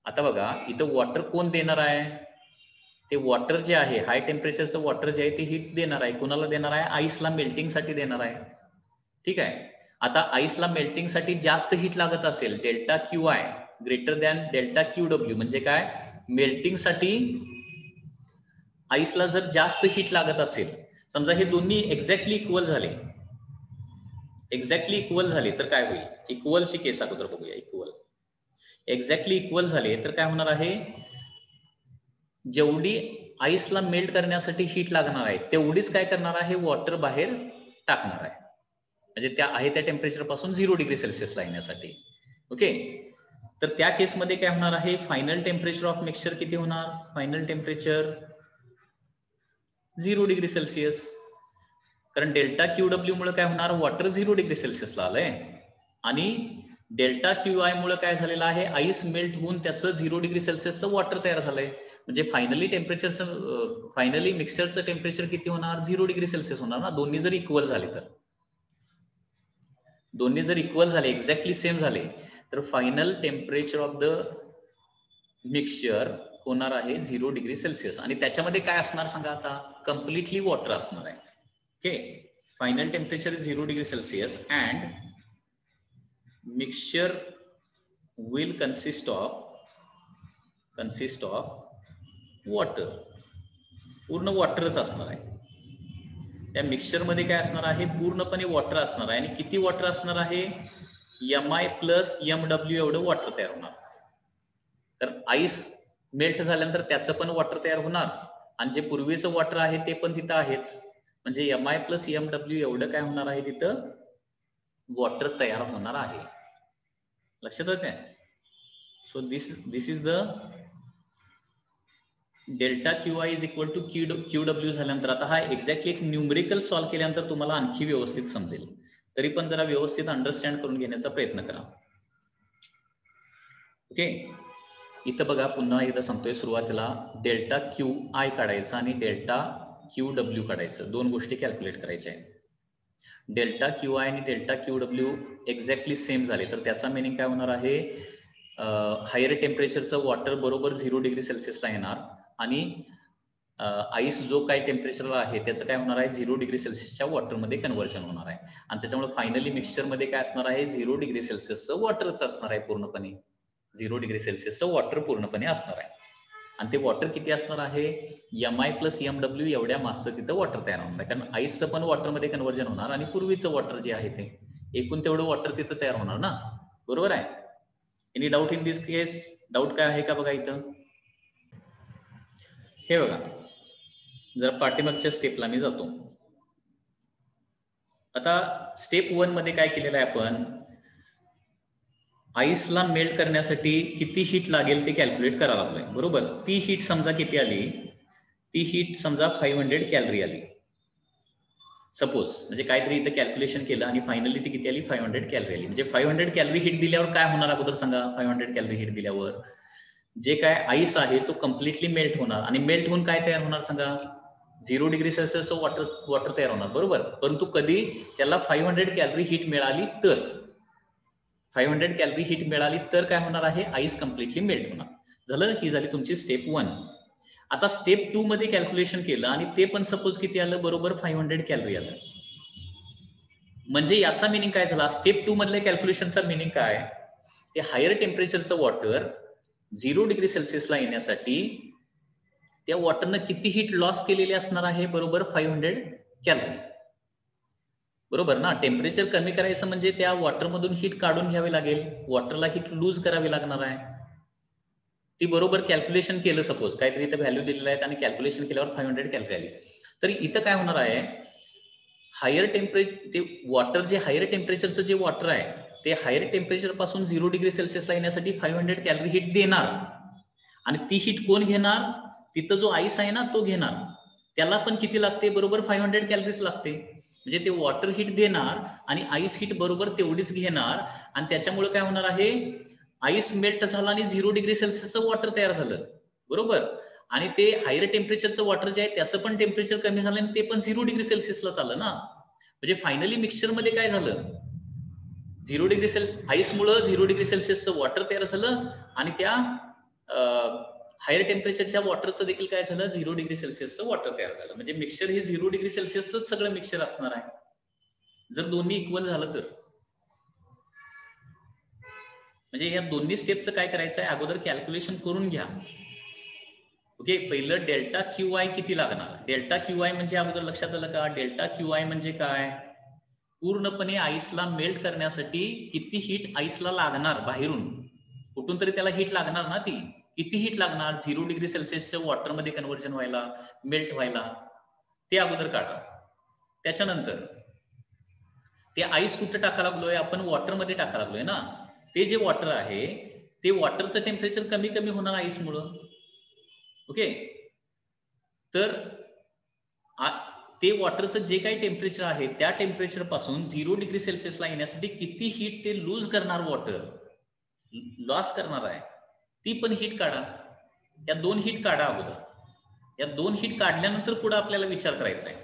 आता बघा, इथं वॉटर कोण देणार आहे, ते वॉटर जे आहे, हाय टेम्परेचरचं वॉटर जे आहे ते हीट देणार आहे. कुणाला देणार आहे, आईसला मेल्टिंगसाठी देणार आहे. ठीक आहे. आता आईसला मेल्टिंगसाठी जास्त हीट लागत असेल, delta Q I greater than delta Q W म्हणजे काय, मेल्टिंगसाठी आईसला जर जास्त हीट लागत असेल, समजा हे दोन्ही एक्झॅक्टली इक्वल झाले, एक्झॅक्टली इक्वल झाले तर काय होईल, इक्वलची केस अगोदर बघूया. इक्वल, एक्झॅक्टली इक्वल झाले तर काय होणार आहे, जेवढी आईसला मेल्ट करण्यासाठी हीट लागणार आहे तेवढीच काय करणार आहे, वॉटर बाहेर टाकणार आहे, म्हणजे त्या आहे त्या टेम्परेचर पासून 0 डिग्री सेल्सिअसला येण्यासाठी. ओके, तर त्या केसमध्ये काय होणार आहे, फायनल टेम्परेचर ऑफ मिक्सचर किती होणार, फायनल टेम्परेचर 0 डिग्री सेल्सिअस, कारण डेल्टा क्यू डब्ल्यू मुळे काय होणार, वॉटर 0 डिग्री सेल्सिअसला आलंय, आणि डेल्टा क्यू आय मुळे काय झालेलं आहे, आईस मेल्ट होऊन त्याचं 0 डिग्री सेल्सिअसचं वॉटर तयार झालंय, म्हणजे फायनली टेम्परेचरचं, फायनली मिक्सचरचं टेम्परेचर किती होणार, 0 डिग्री सेल्सिअस होणार ना. दोन्ही जर इक्वल झाले तर, दोन्ही जर इक्वल झाले, एक्झॅक्टली सेम झाले, तर final temperature of the mixture होणार आहे 0 डिग्री सेल्सिअस, आणि त्याच्यामध्ये काय असणार सांगा आता, कम्प्लिटली वॉटर असणार आहे. Okay, final temperature is 0 degree Celsius and mixture will consist of water, पूर्ण वॉटरच असणार आहे. त्या मिक्सचर मध्ये काय असणार आहे, पूर्णपणे वॉटर असणार आहे, आणि किती वॉटर असणार आहे, Mi प्लस MW एवढं वॉटर तयार होणार. तर आईस मेल्ट झाल्यानंतर त्याचं पण वॉटर तयार होणार, आणि जे पूर्वीचं वॉटर आहे ते पण तिथं आहेच, म्हणजे Mi प्लस MW एवढं काय होणार आहे, तिथं वॉटर तयार होणार आहे. लक्षात येत आहे. So this is the delta Q I is equal to Q W झाल्यानंतर, आता हा एक्झॅक्टली एक न्यूमरिकल सॉल्व्ह केल्यानंतर तुम्हाला आणखी व्यवस्थित समजेल, तरी पण जरा व्यवस्थित अंडरस्टँड करून घेण्याचा प्रयत्न करा. ओके, इथं बघा, पुन्हा एकदा सांगतोय, सुरुवातीला डेल्टा क्यू आय काढायचा आणि डेल्टा क्यू डब्ल्यू काढायचं, दोन गोष्टी कॅल्क्युलेट करायच्या आहेत. डेल्टा क्यू आय आणि delta Q W exactly same झाले तर त्याचा मिनिंग काय होणार आहे, हायर टेम्परेचरचं वॉटर बरोबर 0 डिग्री सेल्सिअसला येणार, आणि आईस जो काय टेम्परेचरला आहे त्याचं काय होणार आहे, 0 डिग्री सेल्सिअसच्या वॉटरमध्ये कन्व्हर्जन होणार आहे, आणि त्याच्यामुळे फायनली मिक्सचरमध्ये काय असणार आहे, 0 डिग्री सेल्सिअसचं वॉटरच असणार आहे, पूर्णपणे 0 डिग्री सेल्सिअसचं वॉटर पूर्णपणे असणार आहे. आणि ते वॉटर किती असणार आहे, Mi प्लस MW एवढ्या मासचं तिथं वॉटर तयार होणार आहे, कारण आईसचं पण वॉटरमध्ये कन्व्हर्जन होणार, आणि पूर्वीचं वॉटर जे आहे ते एकूण तेवढं वॉटर तिथं तयार होणार ना. बरोबर आहे. Any doubt in this case, doubt काय आहे का बघा इथं. हे बघा, जर पाठीमागच्या स्टेपला मी जातो, आता स्टेप 1 मध्ये काय केलेलं आहे आपण, आईसला मेल्ट करण्यासाठी किती हीट लागेल ते कॅल्क्युलेट करावं लागलंय. बरोबर, ती हीट समजा किती आली, ती हीट समजा 500 कॅलरी आली सपोज, म्हणजे काहीतरी इथं कॅल्क्युलेशन केलं आणि फायनली ती किती आली, 500 कॅलरी आली. म्हणजे 500 कॅलरी हीट दिल्यावर काय होणार अगोदर सांगा, 500 कॅलरी हीट दिल्यावर जे काय आईस आहे तो कम्प्लिटली मेल्ट होणार, आणि मेल्ट होऊन काय तयार होणार सांगा, 0 डिग्री सेल्सिअस वॉटर तयार होणार. बरोबर, परंतु कधी त्याला 500 कॅलरी हीट मिळाली तर, 500 कॅलरी हीट मिळाली तर काय होणार आहे, आईस कम्प्लिटली मेल्ट होणार. झालं, ही झाली तुमची स्टेप 1. आता स्टेप 2 मध्ये कॅल्क्युलेशन केलं आणि ते पण सपोज किती आलं, बरोबर 500 कॅलरी आलं. म्हणजे याचा मिनिंग काय झाला, स्टेप 2 मधल्या कॅल्क्युलेशनचा मिनिंग काय, ते हायर टेम्परेचरचं वॉटर 0 डिग्री सेल्सिअसला येण्यासाठी त्या वॉटरनं किती हीट लॉस केलेली असणार आहे, बरोबर 500 कॅलरी. बरोबर ना, टेम्परेचर कमी करायचं म्हणजे त्या वॉटरमधून हीट काढून घ्यावी लागेल, वॉटरला हीट लूज करावी लागणार आहे. ती बरोबर कॅल्क्युलेशन केलं, सपोज काहीतरी इथं व्हॅल्यू दिलेल्या आहेत आणि कॅल्क्युलेशन केल्यावर 500 कॅलरी आली, तर इथं काय होणार आहे, हायर टेम्परेचर, ते वॉटर जे हायर टेम्परेचरचं जे वॉटर आहे ते हायर टेम्परेचर पासून 0 डिग्री सेल्सिअसला येण्यासाठी 500 कॅलरी हीट देणार, आणि ती हीट कोण घेणार? तिथं जो आईस आहे ना तो घेणार. त्याला पण किती लागते? बरोबर 500 कॅलरीज लागते. म्हणजे ते वॉटर हीट देणार आणि आईस हीट बरोबर तेवढीच घेणार आणि त्याच्यामुळे काय होणार आहे? आईस मेल्ट झाला आणि 0 डिग्री सेल्सिअसचं वॉटर तयार झालं, बरोबर. आणि ते हायर टेम्परेचरचं वॉटर जे आहे त्याचं पण टेम्परेचर कमी झालं आणि ते पण 0 डिग्री सेल्सिअसला चाललं ना. म्हणजे फायनली मिक्सचर मध्ये काय झालं? 0 डिग्री सेल्सिअस आईसमुळे 0 डिग्री सेल्सिअसचं वॉटर तयार झालं आणि त्या हायर टेम्परेचरच्या वॉटरचं देखील काय झालं? 0 डिग्री सेल्सिअसचं वॉटर तयार झालं. म्हणजे मिक्सचर हे 0 डिग्री सेल्सिअसच सगळं मिक्सचर असणार आहे जर दोन्ही इक्वल झालं तर. म्हणजे या दोन्ही स्टेपचं काय करायचं आहे? अगोदर कॅल्क्युलेशन करून घ्या. ओके, पहिलं डेल्टा क्यू आय किती लागणार? डेल्टा क्यू आय म्हणजे अगोदर लक्षात आलं का? डेल्टा क्यू आय म्हणजे काय? पूर्णपणे आईसला मेल्ट करण्यासाठी किती हीट आईसला लागणार बाहेरून, कुठून तरी त्याला हीट लागणार ना. ती किती हीट लागणार? 0 डिग्री सेल्सिअसच्या वॉटरमध्ये कन्व्हर्जन व्हायला, मेल्ट व्हायला, ते अगोदर काढा. त्याच्यानंतर ते आईस कुठं टाकायला लागलोय आपण? वॉटरमध्ये टाकायला लागलोय ना. ते जे वॉटर आहे ते वॉटरचं टेम्परेचर कमी कमी होणार आईसमुळं. ओके, तर ते वॉटरचं जे काही टेम्परेचर आहे त्या टेम्परेचर पासून 0 डिग्री सेल्सिअसला येण्यासाठी किती हीट ते लूज करणार, वॉटर लॉस करणार आहे, ती पण हीट काढा. या दोन हीट काढा अगोदर. या दोन हीट काढल्यानंतर पुढे आपल्याला विचार करायचा आहे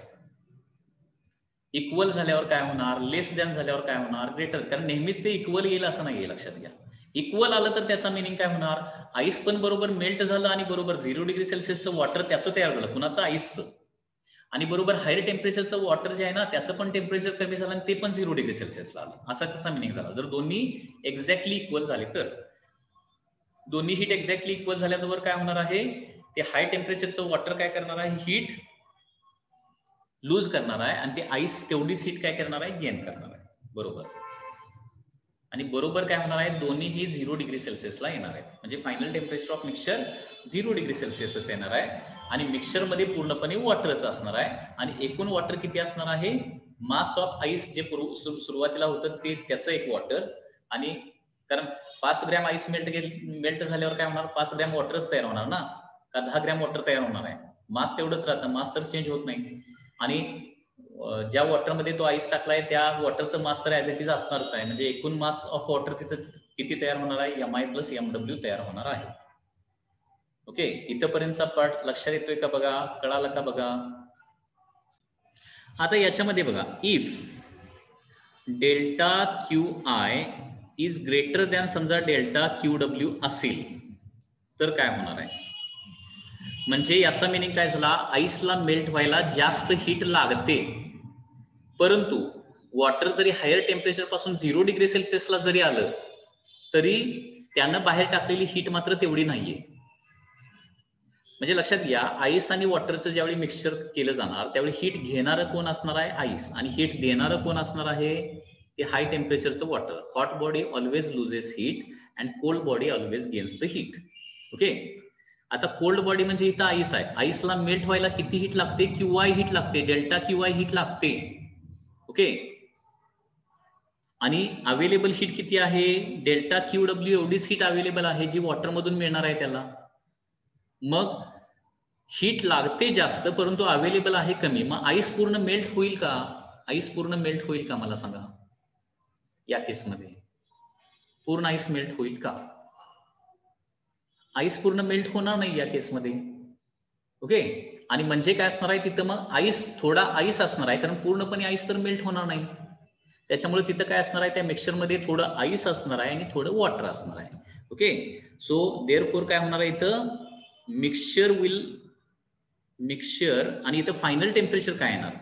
इक्वल झाल्यावर काय होणार, लेस दॅन झाल्यावर काय होणार, ग्रेटर. कारण नेहमीच ते इक्वल येईल असं नाही, लक्षात घ्या. इक्वल आलं तर त्याचा मिनिंग काय होणार? आईस पण बरोबर मेल्ट झालं आणि बरोबर 0 डिग्री सेल्सिअसचं वॉटर त्याचं तयार झालं, कुणाचं? आईसचं. आणि बरोबर हायर टेम्परेचरचं वॉटर जे आहे ना त्याचं पण टेम्परेचर कमी झालं आणि ते पण 0 डिग्री सेल्सिअसला आलं, असा त्याचा मिनिंग झाला. जर दोन्ही एक्झॅक्टली इक्वल झाले तर. दोन्ही हीट एक्झॅक्टली इक्वल झाल्यावर काय होणार आहे? ते हाय टेम्परेचरचं वॉटर काय करणार आहे? हीट लूज करणार आहे आणि ते आईस तेवढीच हीट काय करणार आहे? गेन करणार आहे, बरोबर. आणि बरोबर काय होणार आहे? दोन्हीही 0 डिग्री सेल्सिअसला येणार आहे. म्हणजे final temperature of mixture 0 degree सेल्सिअसच येणार आहे आणि मिक्सचर मध्ये पूर्णपणे वॉटरच असणार आहे. आणि एकूण वॉटर किती असणार आहे? मास ऑफ आईस जे सुरुवातीला होतं ते त्याचं एक वॉटर. आणि कारण 5 ग्रॅम आईस मेल्ट झाल्यावर काय होणार? 5 ग्रॅम वॉटरच तयार होणार ना, का 10 ग्रॅम वॉटर तयार होणार आहे? मास तेवढंच राहतं, मास तर चेंज होत नाही. आणि ज्या वॉटरमध्ये तो आईस टाकलाय त्या वॉटरचं मास तर ऍज इट इज असणारच आहे. म्हणजे एकूण मास ऑफ वॉटर तिथं किती तयार होणार आहे? MI प्लस MW तयार होणार आहे. ओके, इथंपर्यंतचा पार्ट लक्षात येतोय का बघा? कळालं का बघा? आता याच्यामध्ये बघा, if delta Q I is greater than समजा डेल्टा क्यू डब्ल्यू असेल तर काय होणार आहे? म्हणजे याचा मिनिंग काय झाला? आईसला मेल्ट व्हायला जास्त हीट लागते, परंतु वॉटर जरी हायर टेम्परेचर पासून 0 डिग्री सेल्सिअसला जरी आलं तरी त्यानं बाहेर टाकलेली हीट मात्र तेवढी नाहीये. म्हणजे लक्षात घ्या, आईस आणि वॉटरचं ज्यावेळी मिक्सचर केलं जाणार त्यावेळी हीट घेणारं कोण असणार आहे? आईस. आणि हीट देणारं कोण असणार आहे? ते हाय टेम्परेचरचं water. Hot body always loses heat and cold body always gains the heat. Okay, आता कोल्ड बॉडी म्हणजे इथं आईस आहे. आईसला मेल्ट व्हायला किती हीट लागते? QI हीट लागते, डेल्टा QI हीट लागते. ओके, आणि अवेलेबल हीट किती आहे? डेल्टा QW एवढीच हीट अवेलेबल आहे जी वॉटरमधून मिळणार आहे त्याला. मग हीट लागते जास्त परंतु अवेलेबल आहे कमी. मग आईस पूर्ण मेल्ट होईल का? आईस पूर्ण मेल्ट होईल का मला सांगा? या केसमध्ये पूर्ण आईस मेल्ट होईल का? आईस पूर्ण मेल्ट होणार नाही या केसमध्ये. ओके, आणि म्हणजे काय असणार आहे तिथं? मग आईस, थोडा आईस असणार आहे, कारण पूर्णपणे आईस तर मेल्ट होणार नाही. त्याच्यामुळे तिथं काय असणार आहे? त्या मिक्सचरमध्ये थोडं आईस असणार आहे आणि थोडं वॉटर असणार आहे. ओके, सो देअरफॉर काय होणार आहे इथं? मिक्सचर आणि इथं फायनल टेम्परेचर काय येणार?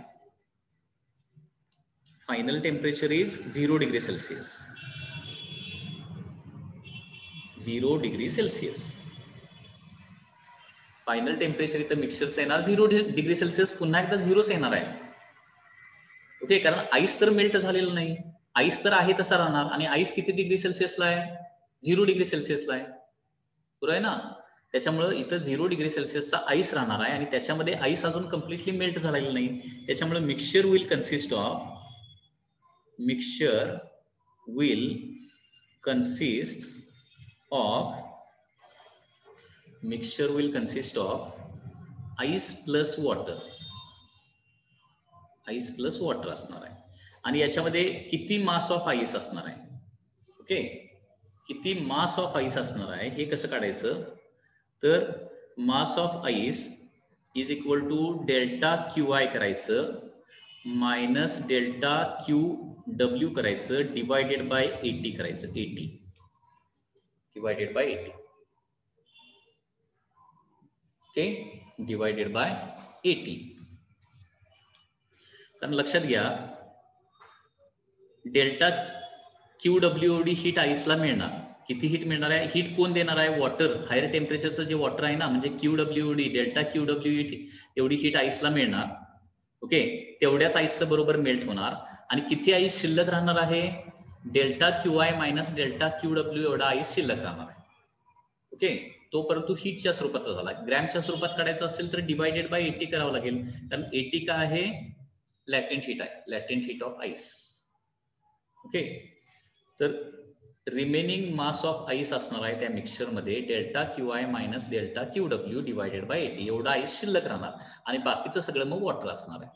Final temperature is 0 degree Celsius. 0 degree Celsius final temperature इथं मिक्सचरचं येणार 0 डिग्री सेल्सिअस. पुन्हा एकदा 0च येणार आहे. ओके, कारण आईस तर मेल्ट झालेलं नाही, आईस तर आहे तसा राहणार. आणि आईस किती डिग्री सेल्सिअसला आहे? 0 डिग्री सेल्सिअसला आहे, बरोबर आहे ना. त्याच्यामुळे इथं 0 डिग्री सेल्सिअसचा आईस राहणार आहे आणि त्याच्यामध्ये आईस अजून कम्प्लिटली मेल्ट झालेलं नाही. त्याच्यामुळे mixture will consist of mixture will consist of ice plus water, ice plus water असणार आहे. आणि याच्यामध्ये किती मास ऑफ आईस असणार आहे, ओके, किती मास ऑफ आईस असणार आहे हे कसं काढायचं, तर mass of ice is equal to delta Q I करायचं मायनस डेल्टा क्यू डब्ल्यू करायचं डिवायडेड बाय 80 करायचं, 80 divided by 80, okay, divided by 80. कारण लक्षात घ्या डेल्टा क्यू डब्ल्यू एवढी हीट आईसला मिळणार. किती हीट मिळणार आहे, हीट कोण देणार आहे, वॉटर, हायर टेम्परेचरचं जे वॉटर आहे ना, म्हणजे क्यू डब्ल्यू एवढी डेल्टा क्यू डब्ल्यू एवढी हीट आईसला मिळणार, ओके. तेवढ्याच आईसचं बरोबर मेल्ट होणार. आणि किती आईस शिल्लक राहणार आहे, delta Q I minus delta Q W एवढा आईस शिल्लक राहणार आहे, ओके. तो परंतु हीटच्या स्वरूपात झाला. ग्रॅमच्या स्वरूपात काढायचं असेल तर डिवायडेड बाय 80 करावं लागेल, कारण 80 काय आहे, लॅटेंट हीट आहे, latent heat of ice, okay. तर रिमेनिंग मास ऑफ आईस असणार आहे त्या मिक्सचर मध्ये delta Q I minus delta Q W divided by 80, एवढा आईस शिल्लक राहणार. आणि बाकीचं सगळं मग वॉटर असणार आहे,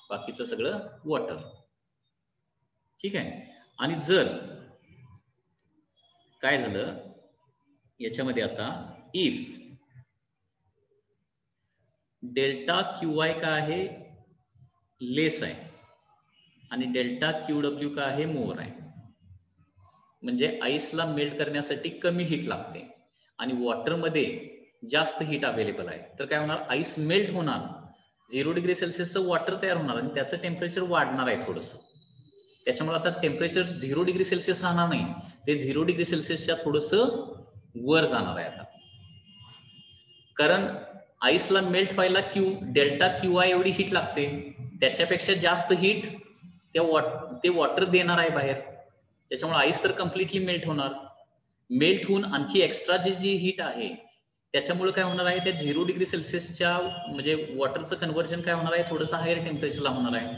बाकीचं सगळं वॉटर, ठीक आहे. आणि जर काय झालं याच्यामध्ये आता, इफ डेल्टा क्यू आय का आहे, लेस आहे, आणि डेल्टा क्यू डब्ल्यू का आहे, मोर आहे, म्हणजे आईसला मेल्ट करण्यासाठी कमी हीट लागते आणि वॉटरमध्ये जास्त हीट अवेलेबल आहे, तर काय होणार, आईस मेल्ट होणार, 0 डिग्री सेल्सिअसचं वॉटर तयार होणार आणि त्याचं टेम्परेचर वाढणार आहे थोडंसं. त्याच्यामुळे आता टेम्परेचर 0 डिग्री सेल्सिअस राहणार नाही, ते 0 डिग्री सेल्सिअसच्या थोडंसं वर जाणार आहे आता. कारण आईसला मेल्ट व्हायला डेल्टा क्यू आय एवढी हीट लागते, त्याच्यापेक्षा जास्त हीट ते वॉटर देणार आहे बाहेर. त्याच्यामुळे आईस तर कम्प्लिटली मेल्ट होणार. मेल्ट होऊन आणखी एक्स्ट्रा जी हीट आहे त्याच्यामुळे काय होणार आहे, त्या 0 डिग्री सेल्सिअसच्या म्हणजे वॉटरचं कन्व्हर्जन काय होणार आहे, थोडंसं हायर टेम्परेचरला होणार आहे.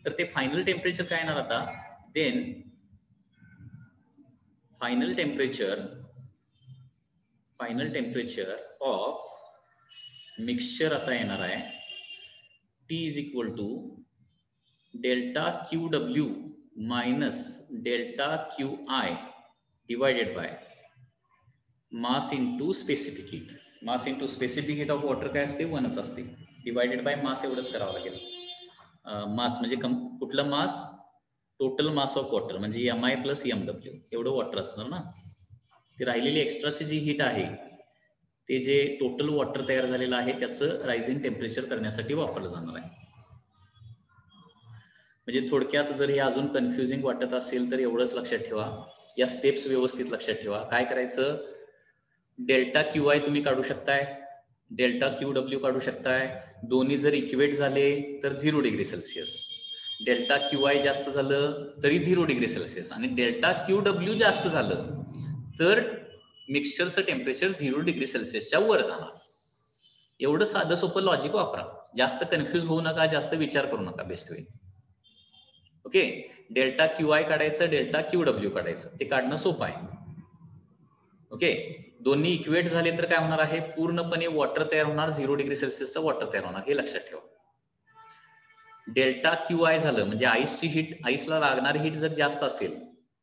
तर ते फायनल टेम्परेचर काय येणार आता, then final temperature of mixture आता येणार आहे T is equal to delta Q W minus delta Q I divided by mass into specific heat. Mass into specific heat of water काय असते, 1च असते, डिवायडेड बाय मास एवढंच करावं लागेल. मास म्हणजे कुठलं मास, टोटल मास ऑफ वॉटर म्हणजे MI प्लस MW एवढं वॉटर असणार ना. ती राहिलेली एक्स्ट्राची जी हीट आहे ते जे टोटल वॉटर तयार झालेलं आहे त्याचं रायझिंग टेम्परेचर करण्यासाठी वापरलं जाणार आहे. म्हणजे थोडक्यात जर हे अजून कन्फ्युजिंग वाटत असेल तर एवढंच लक्षात ठेवा, या स्टेप्स व्यवस्थित लक्षात ठेवा. काय करायचं, डेल्टा क्यू आय तुम्ही काढू शकताय, डेल्टा क्यू डब्ल्यू काढू शकताय, दोन्ही जर इक्वेट झाले तर 0 degree Celsius, delta Q I जास्त झालं तरी 0 डिग्री सेल्सिअस, आणि डेल्टा क्यू डब्ल्यू जास्त झालं तर मिक्सचरचं टेम्परेचर 0 डिग्री सेल्सिअसच्या वर जाणार. एवढं साधं सोपं लॉजिक वापरा, जास्त कन्फ्युज होऊ नका, जास्त विचार करू नका, best way, okay. Delta Q I काढायचं, डेल्टा क्यू डब्ल्यू काढायचं, ते काढणं सोपं आहे, ओके. दोन्ही इक्वेट झाले तर काय होणार आहे, पूर्णपणे वॉटर तयार होणार, 0 डिग्री सेल्सिअसचं वॉटर तयार होणार, हे लक्षात ठेवा. डेल्टा क्यू आय झालं म्हणजे आईसची हीट, आईसला लागणारी हीट जर जास्त असेल,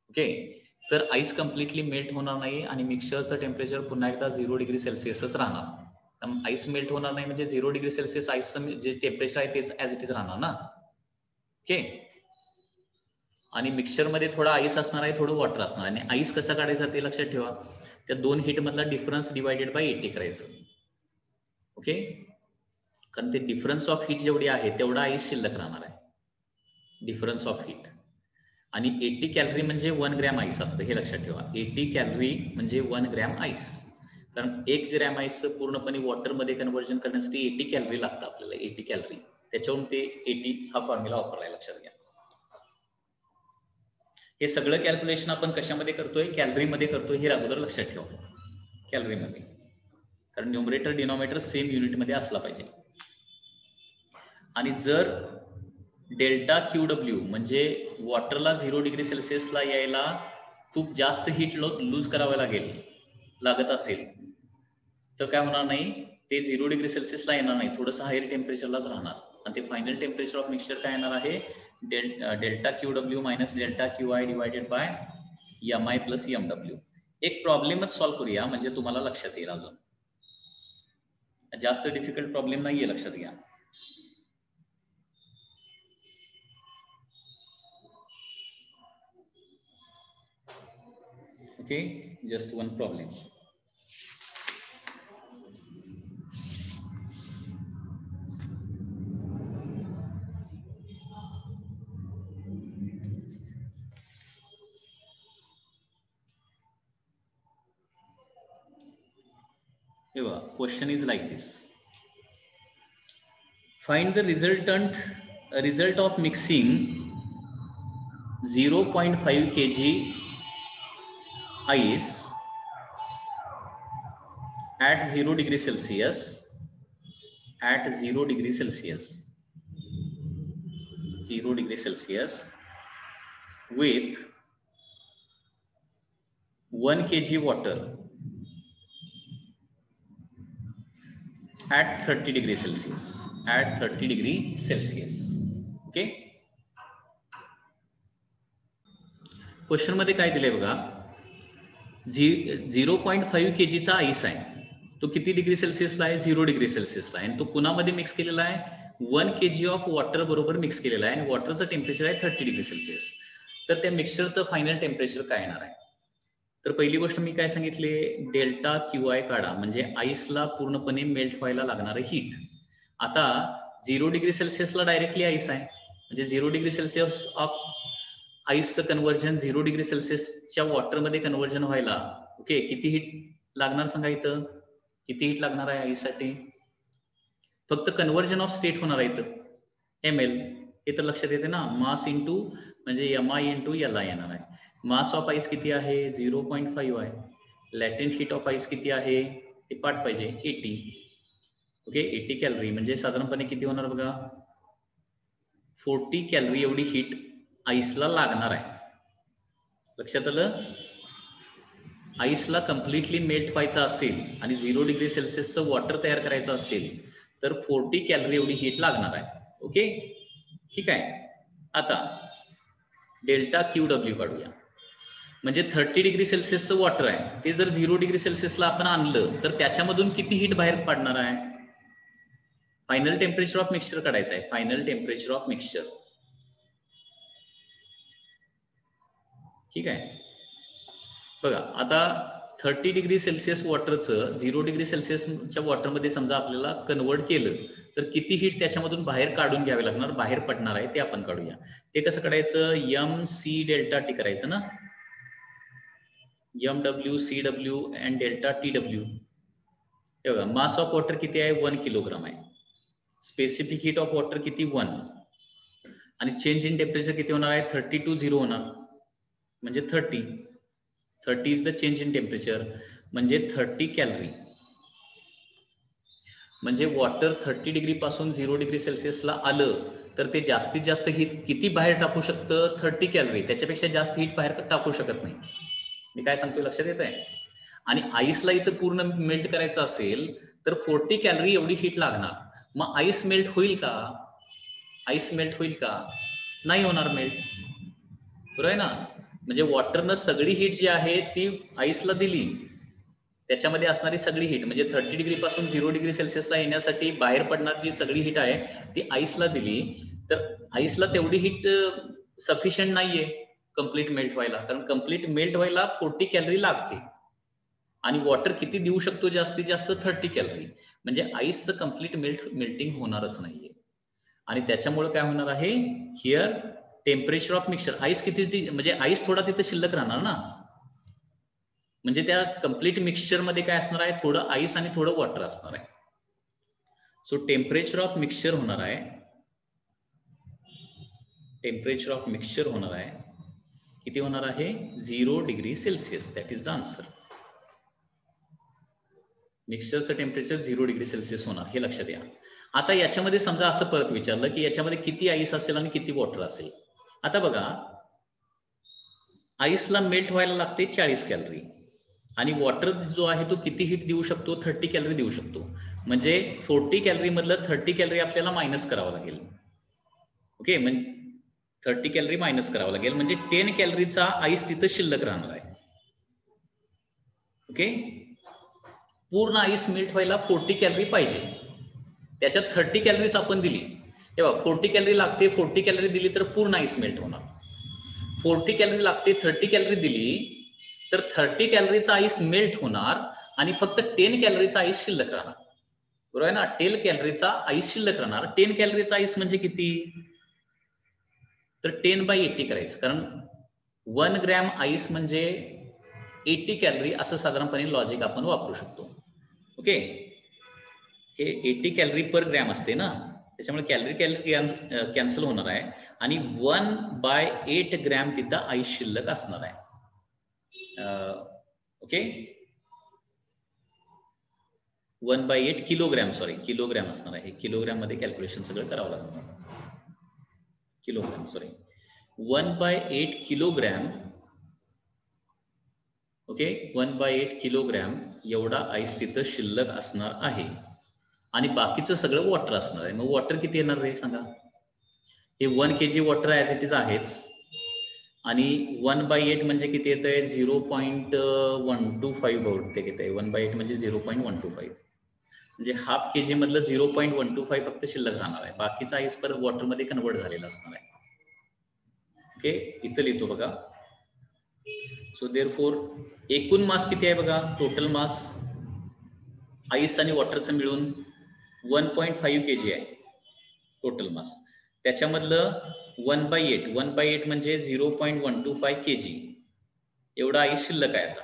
ओके, तर आईस कम्प्लिटली मेल्ट होणार नाही आणि मिक्सचरचं टेम्परेचर पुन्हा एकदा 0 डिग्री सेल्सिअसच राहणार. आईस मेल्ट होणार नाही म्हणजे 0 डिग्री सेल्सिअस आईसचं जे टेम्परेचर आहे तेच ऍज इट इज राहणार ना, ओके. आणि मिक्सचरमध्ये थोडा आईस असणार आहे, थोडं वॉटर असणार आहे. आणि आईस कसा काढायचा ते लक्षात ठेवा, त्या दोन हीट मधला डिफरन्स डिवायडेड बाय 80 करायचं, ओके. कारण ते डिफरन्स ऑफ हीट जेवढी आहे तेवढा आईस शिल्लक राहणार आहे, डिफरन्स ऑफ हीट. आणि 80 कॅलरी म्हणजे 1 ग्रॅम आईस असतं, हे लक्षात ठेवा. 80 कॅलरी म्हणजे 1 ग्रॅम आईस, कारण 1 ग्रॅम आईसचं पूर्णपणे वॉटरमध्ये कन्व्हर्जन करण्यासाठी 80 कॅलरी लागतं आपल्याला, 80 कॅलरी. त्याच्यावरून ते 80 हा फॉर्म्युला वापरलाय, लक्षात घ्या. हे सगळं कॅल्क्युलेशन आपण कशामध्ये करतोय, कॅलरीमध्ये करतोय, हे अगोदर लक्षात ठेवा, कॅलरीमध्ये. कारण न्यूमरेटर डिनॉमिनेटर सेम युनिटमध्ये असला पाहिजे. आणि जर डेल्टा क्यू डब्ल्यू म्हणजे वॉटरला 0 डिग्री सेल्सिअसला यायला खूप जास्त हीट लूज करावं लागत असेल तर काय होणार नाही, ते 0 डिग्री सेल्सिअसला येणार नाही, थोडंसं हायर टेम्परेचरलाच राहणार. आणि ते फायनल टेम्परेचर ऑफ मिक्सचर काय येणार आहे, delta QW minus delta QI divided by MI plus MW. एक प्रॉब्लेमच सॉल्व्ह करूया म्हणजे तुम्हाला लक्षात येईल. अजून जास्त डिफिकल्ट प्रॉब्लेम नाहीये, लक्षात घ्या. Okay, just one problem. Question is like this. Find the result of mixing 0.5 kg ice at 0 degree Celsius at 0 degree Celsius with 1 kg water at 30 degree Celsius. Okay, question मध्ये काय दिलंय बघा, 0.5 kgचा आईस आहे, तो किती डिग्री सेल्सिअसला आहे, 0 डिग्री सेल्सिअसला आहे. आणि तो कुणामध्ये मिक्स केलेला आहे, 1 kg ऑफ वॉटर बरोबर मिक्स केलेला आहे आणि वॉटरचं टेम्परेचर आहे 30 डिग्री सेल्सिअस. तर त्या मिक्सचरचं फायनल टेम्परेचर काय येणार आहे. तर पहिली गोष्ट मी काय सांगितले, डेल्टा QI काढा, म्हणजे आईसला पूर्णपणे मेल्ट व्हायला लागणारं हीट. आता 0 डिग्री सेल्सिअसला डायरेक्टली आईस आहे, म्हणजे 0 डिग्री सेल्सिअस ऑफ आईसचं कन्व्हर्जन 0 डिग्री सेल्सिअसच्या वॉटरमध्ये कन्व्हर्जन व्हायला ओके किती हीट लागणार सांगा. इथं किती हीट लागणार आहे आईससाठी, फक्त कन्व्हर्जन ऑफ स्टेट होणार आहे इथं ML, हे तर लक्षात येते ना. मास इंटू म्हणजे MI इंटू LI येणार आहे. मास ऑफ आईस किती आहे, 0.5 आहे. लॅटेंट हीट ऑफ आईस किती आहे ते पाठ पाहिजे, 80. ओके, 80 कॅलरी म्हणजे साधारणपणे किती होणार बघा, 40 कॅलरी एवढी हीट आईसला लागणार आहे. लक्षात आलं. आईसला कम्प्लिटली मेल्ट व्हायचं असेल आणि 0 डिग्री सेल्सिअसचं वॉटर तयार करायचं असेल तर 40 कॅलरी एवढी हीट लागणार आहे. ओके, ठीक आहे. आता डेल्टा QW काढूया, म्हणजे 30 डिग्री सेल्सिअसचं वॉटर आहे, ते जर 0 डिग्री सेल्सिअसला आपण आणलं तर त्याच्यामधून किती हीट बाहेर पडणार आहे. फायनल टेम्परेचर ऑफ मिक्सचर काढायचं आहे, फायनल टेम्परेचर ऑफ मिक्सचर. ठीक आहे, बघा आता 30 डिग्री सेल्सिअस वॉटरचं 0 डिग्री सेल्सिअसच्या वॉटरमध्ये समजा आपल्याला कन्वर्ट केलं तर किती हीट त्याच्यामधून बाहेर काढून घ्यावे लागणार, बाहेर पडणार आहे ते आपण काढूया. ते कसं काढायचं, MC डेल्टा T करायचं ना, MW CW and delta TW. हे बघा, मास ऑफ वॉटर किती आहे, 1 किलोग्राम आहे. स्पेसिफिक हीट ऑफ वॉटर किती, 1. आणि चेंज इन टेम्परेचर किती होणार आहे, 30 to 0 होणार, म्हणजे 30 is the change in temperature, म्हणजे 30 कॅलरी. म्हणजे वॉटर 30 डिग्री पासून 0 डिग्री सेल्सिअसला आलं तर ते जास्तीत जास्त हीट किती बाहेर टाकू शकतं, 30 कॅलरी. त्याच्यापेक्षा जास्त हीट बाहेर टाकू शकत नाही. मी काय सांगतोय लक्षात येत आहे. आणि आईसला इथं पूर्ण मेल्ट करायचं असेल तर 40 कॅलरी एवढी हीट लागणार. मग आईस मेल्ट होईल का, आईस मेल्ट होईल का, नाही होणार मेल्ट, बरोबर आहे ना. म्हणजे वॉटरनं सगळी हीट जी आहे ती आईसला दिली, त्याच्यामध्ये असणारी सगळी हीट म्हणजे 30 डिग्री पासून 0 डिग्री सेल्सिअसला येण्यासाठी बाहेर पडणार जी सगळी हीट आहे ती आईसला दिली. तर आईसला तेवढी हीट सफिशियंट नाहीये कम्प्लीट मेल्ट व्हायला, कारण कम्प्लीट मेल्ट व्हायला 40 कॅलरी लागते आणि वॉटर किती देऊ शकतो, जास्तीत जास्त 30 कॅलरी. म्हणजे आईसचं कम्प्लीट मेल्टिंग होणारच नाहीये. आणि त्याच्यामुळे काय होणार आहे, here temperature of mixture, ice किती म्हणजे आईस थोडा तिथे शिल्लक राहणार ना, म्हणजे त्या कम्प्लीट मिक्सचर मध्ये काय असणार आहे, थोडं आईस आणि थोडं वॉटर असणार आहे. सो टेम्परेचर ऑफ मिक्सचर होणार आहे, टेम्परेचर ऑफ मिक्सचर होणार आहे किती होणार आहे, 0 degree Celsius. That is the answer. मिक्सचरचं टेम्परेचर 0 डिग्री सेल्सिअस होणार, हे लक्षात घ्या. आता याच्यामध्ये समजा असं परत विचारलं की याच्यामध्ये किती आईस असेल आणि किती वॉटर असेल. आता बघा, आईसला मेल्ट व्हायला लागते 40 कॅलरी आणि वॉटर जो आहे तो किती हीट देऊ शकतो, 30 कॅलरी देऊ शकतो. म्हणजे 40 कॅलरी मधलं 30 कॅलरी आपल्याला मायनस करावं लागेल. ओके, म्हणजे 30 कॅलरी मायनस करावं लागेल, म्हणजे 10 कॅलरीचा आईस तिथं शिल्लक राहणार आहे. ओके, पूर्ण आईस मेल्ट व्हायला 40 कॅलरी पाहिजे, त्याच्यात 30 कॅलरीच आपण दिली. तेव्हा 40 कॅलरी लागते, 40 कॅलरी दिली तर पूर्ण आईस मेल्ट होणार. 40 कॅलरी लागते, 30 कॅलरी दिली तर 30 कॅलरीचा आईस मेल्ट होणार आणि फक्त 10 कॅलरीचा आईस शिल्लक राहणार. बरोबर आहे ना, 10 कॅलरीचा आईस शिल्लक राहणार. 10 कॅलरीचा आईस म्हणजे किती, तर 10/80 करायचं, कारण 1 ग्रॅम आईस म्हणजे 80 कॅलरी असं साधारणपणे लॉजिक आपण वापरू शकतो. ओके, हे 80 कॅलरी पर ग्रॅम असते ना, त्याच्यामुळे कॅलरी कॅन्सल होणार आहे आणि 1/8 ग्रॅम तिथं आईस शिल्लक असणार आहे. ओके, 1/8 किलोग्रॅम, सॉरी किलोग्रॅम असणार आहे. किलोग्रॅम मध्ये कॅल्क्युलेशन सगळं करावं लागणार. Kilogram, sorry 1/8 kilogram. Okay, 1/8 kilogram एवढा आईस तिथं शिल्लक असणार आहे आणि बाकीचं सगळं वॉटर असणार आहे. मग वॉटर किती येणार रे सांगा. हे 1 kg water as it is आहेच आणि 1/8 म्हणजे किती येत आहे, 0.125 बहुतेक येत आहे. 1/8 म्हणजे 0.125, म्हणजे ½ kg मधलं 0.125 फक्त शिल्लक राहणार आहे. बाकीचा आईस परत वॉटरमध्ये कन्वर्ट झालेला असणार आहे. ओके, इथं लिहितो बघा. सो देअरफॉर एकूण मास किती आहे बघा, टोटल मास आईस आणि वॉटरचं मिळून 1.5 kg आहे टोटल मास. त्याच्यामधलं 1/8 म्हणजे 0.125 kg एवढा आईस शिल्लक आहे आता,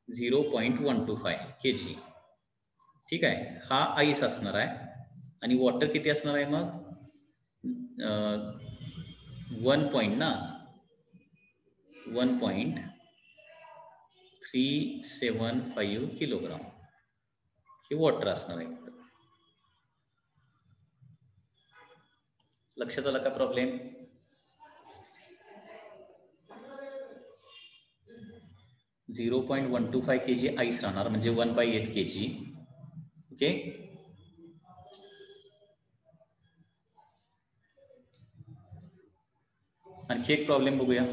0.125 kg. ठीक आहे, हा आईस असणार आहे आणि वॉटर किती असणार आहे मग 1.375 किलोग्राम हे वॉटर असणार आहे. लक्षात आला का प्रॉब्लेम. 0.125 kg आईस राहणार म्हणजे 1/8 kg. ओके, आणखी एक प्रॉब्लेम बघूया.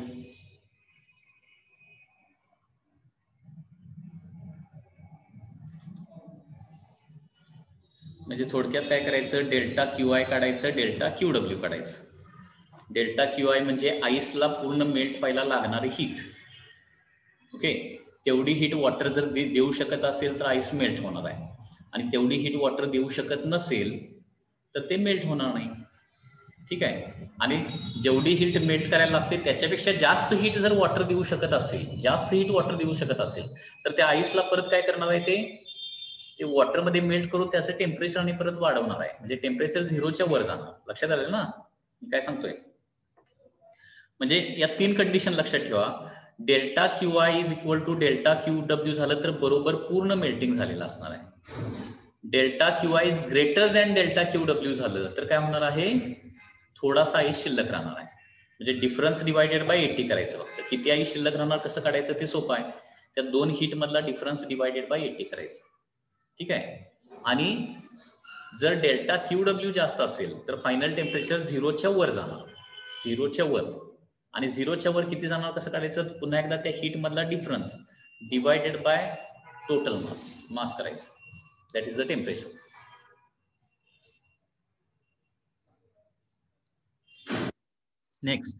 म्हणजे थोडक्यात काय करायचं, डेल्टा QI काढायचं, डेल्टा QW काढायचं. डेल्टा QI म्हणजे आईसला पूर्ण मेल्ट व्हायला लागणारी हीट. ओके, तेवढी हीट वॉटर जर देऊ शकत असेल तर आईस मेल्ट होणार आहे आणि तेवढी हीट वॉटर देऊ शकत नसेल तर ते मेल्ट होणार नाही. ठीक आहे, आणि जेवढी हीट मेल्ट करायला लागते त्याच्यापेक्षा जास्त हीट जर वॉटर देऊ शकत असेल, जास्त हीट वॉटर देऊ शकत असेल तर त्या आईसला परत काय करणार आहे, ते वॉटरमध्ये मेल्ट करून त्याचं टेम्परेचर आणि परत वाढवणार आहे, म्हणजे टेम्परेचर 0च्या वर जाणार. लक्षात आलं ना मी काय सांगतोय. म्हणजे या 3 कंडिशन लक्षात ठेवा. Delta QI is equal to delta QW झालं तर बरोबर पूर्ण मेल्टिंग झालेलं असणार आहे. Delta QI is greater than delta QW झालं तर काय होणार आहे, थोडासा आईस शिल्लक राहणार आहे. म्हणजे डिफरन्स डिवायडेड बाय 80 करायचं. फक्त किती आईस शिल्लक राहणार कसं काढायचं ते सोपं आहे. त्या 2 हीट मधला डिफरन्स डिवायडेड बाय 80 करायचं. ठीक आहे, आणि जर डेल्टा QW जास्त असेल तर फायनल टेम्परेचर 0च्या वर जाणार, 0च्या वर. आणि 0च्या वर किती जाणार कसं काढायचं, पुन्हा एकदा त्या हीट मधला difference divided by total mass करायचं, that is the temperature. Next,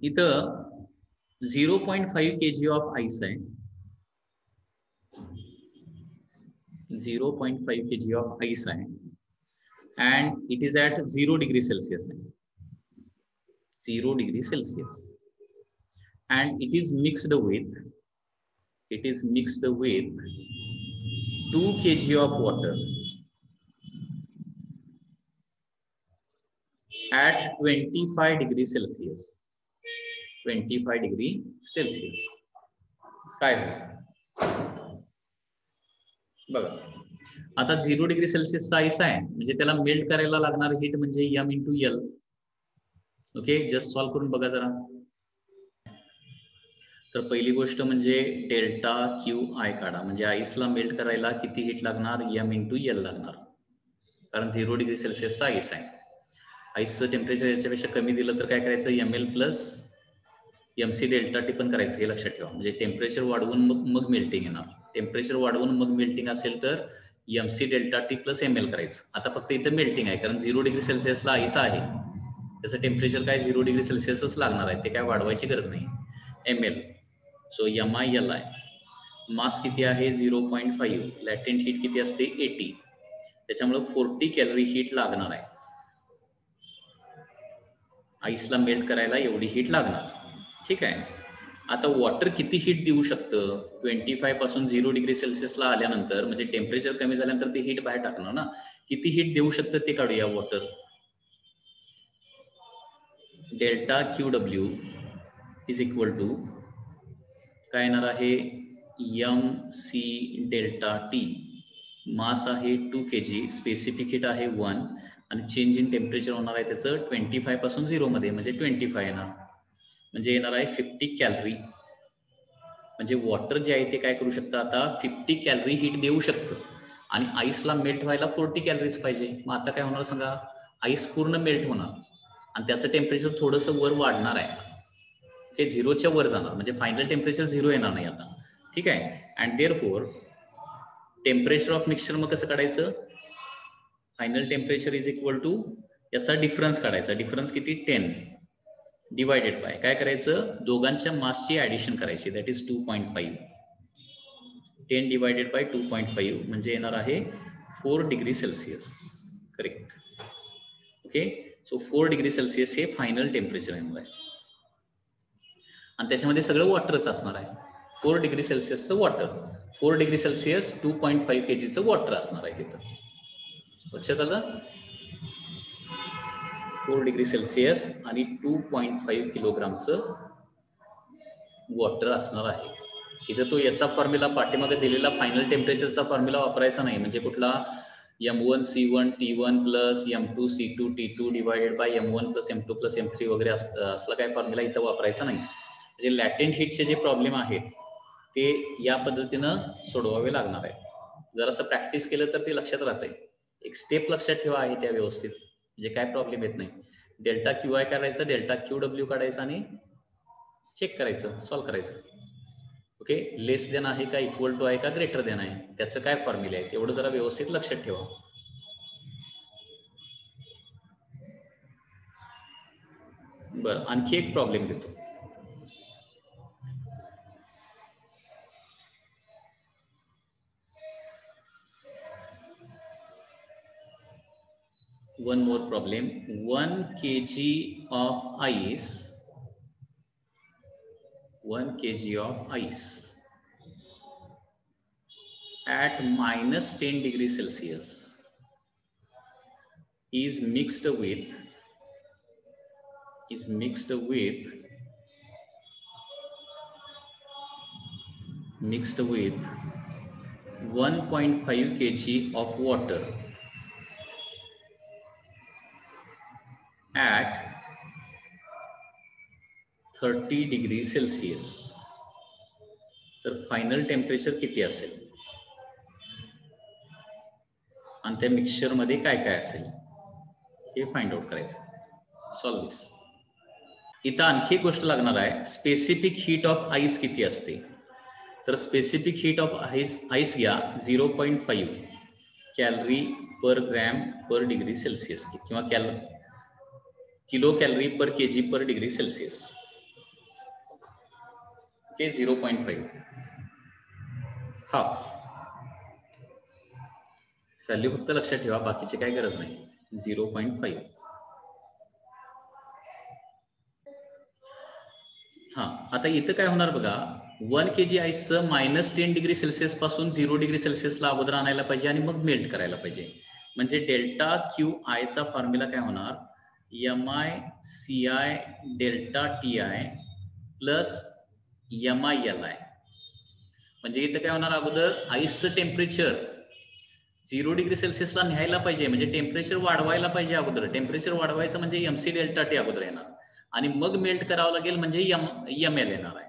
इथं 0.5 kg ऑफ आईस आहे, 0.5 kg ऑफ आईस आहे and it is at 0 degree Celsius, 0 degree Celsius, and it is mixed with 2 kg of water at 25 degree Celsius, 25 degree Celsius. काय बघा, आता 0 डिग्री सेल्सिअसचा आईस आहे म्हणजे त्याला मेल्ट करायला लागणार हीट म्हणजे M × L. Okay, just solve करून बघा जरा. तर पहिली गोष्ट म्हणजे डेल्टा क्यू आय काढा. म्हणजे आईसला मेल्ट करायला किती हीट लागणार? एम इंटू एल लागणार, कारण 0 डिग्री सेल्सिअसचा आईस आहे. आईसचं टेम्परेचर याच्यापेक्षा कमी दिलं तर काय करायचं? M L plus M C delta T पण करायचं, हे लक्षात ठेवा. म्हणजे टेम्परेचर वाढवून मग मेल्टिंग येणार. टेम्परेचर वाढवून मग मेल्टिंग असेल तर M C delta T plus M L करायचं. आता फक्त इथं मेल्टिंग आहे, कारण 0 डिग्री सेल्सिअसला आईस आहे, त्याचं टेम्परेचर काय 0 डिग्री सेल्सिअसच लागणार आहे, ते काय वाढवायची गरज नाही. M L, so M I L I. Mass किती आहे? 0.5. लॅटेंट हीट किती असते? 80. त्याच्यामुळे 40 कॅलरी हीट लागणार आहे. आईसला मेल्ट करायला एवढी हीट लागणार. ठीक आहे. आता वॉटर किती हीट देऊ शकतं? 25 पासून 0 डिग्री सेल्सिअसला आल्यानंतर, म्हणजे टेम्परेचर कमी झाल्यानंतर ते हीट बाहेर टाकणार ना. किती हीट देऊ शकतं ते काढूया. Water delta Q W is equal to काय येणार आहे? M C delta T. Mass आहे 2 kg, स्पेसिफिक हीट आहे 1, आणि चेंज इन टेम्परेचर होणार आहे त्याचं 25 पासून 0 मध्ये, म्हणजे 25 येणार. म्हणजे येणार आहे 50 कॅलरी. म्हणजे वॉटर जे आहे ते काय करू शकतं? आता 50 कॅलरी हीट देऊ शकतं, आणि आईसला मेल्ट व्हायला 40 कॅलरीज पाहिजे. मग आता काय होणार सांगा? आईस पूर्ण मेल्ट होणार आणि त्याचं टेम्परेचर थोडंसं वर वाढणार आहे. ते 0च्या वर जाणार, म्हणजे फायनल टेम्परेचर 0 येणार नाही आता. ठीक आहे. And therefore temperature of mixture मग कसं काढायचं? Final temperature is equal to याचा डिफरन्स काढायचा. डिफरन्स किती? 10 डिवायडेड बाय काय करायचं? दोघांच्या मासची ऍडिशन करायची, दॅट इज 2.5. 10 डिवायडेड बाय 2.5 म्हणजे येणार आहे 4 degree Celsius. Correct. Okay. So 4 degree Celsius हे फायनल टेम्परेचर येणार आहे, आणि त्याच्यामध्ये सगळं वॉटरच असणार आहे. 4 डिग्री सेल्सिअसचं वॉटर, 4 डिग्री सेल्सिअस 2.5 kgचं वॉटर असणार आहे तिथं. लक्षात आलं? 4 डिग्री सेल्सिअस आणि 2.5 किलोग्रामचं वॉटर असणार आहे. इथं तो याचा फॉर्म्युला पाठीमागे दिलेला फायनल टेम्परेचरचा फॉर्म्युला वापरायचा नाही. म्हणजे कुठला M1 C1 T1 plus M2 C2 T2 divided by M1 plus M2 plus M3 वगैरे असला काय फॉर्म्युला इथं वापरायचा नाही. म्हणजे लॅटेंट हीटचे जे प्रॉब्लेम आहेत ते या पद्धतीनं सोडवावे लागणार आहे. जर असं प्रॅक्टिस केलं तर ते लक्षात राहतंय. एक स्टेप लक्षात ठेवा आहे त्या व्यवस्थित, म्हणजे काय प्रॉब्लेम येत नाही. डेल्टा क्यू आय काढायचं, डेल्टा क्यू डब्ल्यू काढायचं आणि चेक करायचं, सॉल्व्ह करायचं. ओके. लेस देन आहे का, इक्वल टू आहे का, ग्रेटर देन आहे, त्याचं काय फॉर्म्युला आहे एवढं जरा व्यवस्थित लक्षात ठेवा. बरं, आणखी एक प्रॉब्लेम देतो. One more problem. 1 kg of ice, 1 kg of ice at minus 10 degree Celsius is mixed with 1.5 kg of water at 30 degree Celsius. तर फायनल टेम्परेचर किती असेल आणि त्या मिक्सचर मध्ये काय काय असेल हे फाइंड आउट करायचं. सॉल्व दिस. इथं आणखी एक गोष्ट लागणार आहे. स्पेसिफिक हीट ऑफ आईस किती असते? तर स्पेसिफिक हीट ऑफ आईस घ्या 0.5 calorie per gram per degree Celsius किंवा kilo calorie per KG per degree Celsius. Okay. 0.5 half value फक्त लक्षात ठेवा, बाकीची काय गरज नाही. 0.5. हा, आता इथं काय होणार बघा. 1 kg आईसचं -10 डिग्री सेल्सिअस पासून 0 डिग्री सेल्सिअसला अगोदर आणायला पाहिजे आणि मग मेल्ट करायला पाहिजे. म्हणजे डेल्टा क्यू आयचा फॉर्म्युला काय होणार? MI delta TI plus MILI. म्हणजे इथं काय होणार? अगोदर आईसचं टेम्परेचर 0 डिग्री सेल्सिअसला न्यायला पाहिजे, म्हणजे टेम्परेचर वाढवायला पाहिजे अगोदर. टेम्परेचर वाढवायचं म्हणजे MC डेल्टा T अगोदर येणार आणि मग मेल्ट करावं लागेल, म्हणजे ML येणार आहे.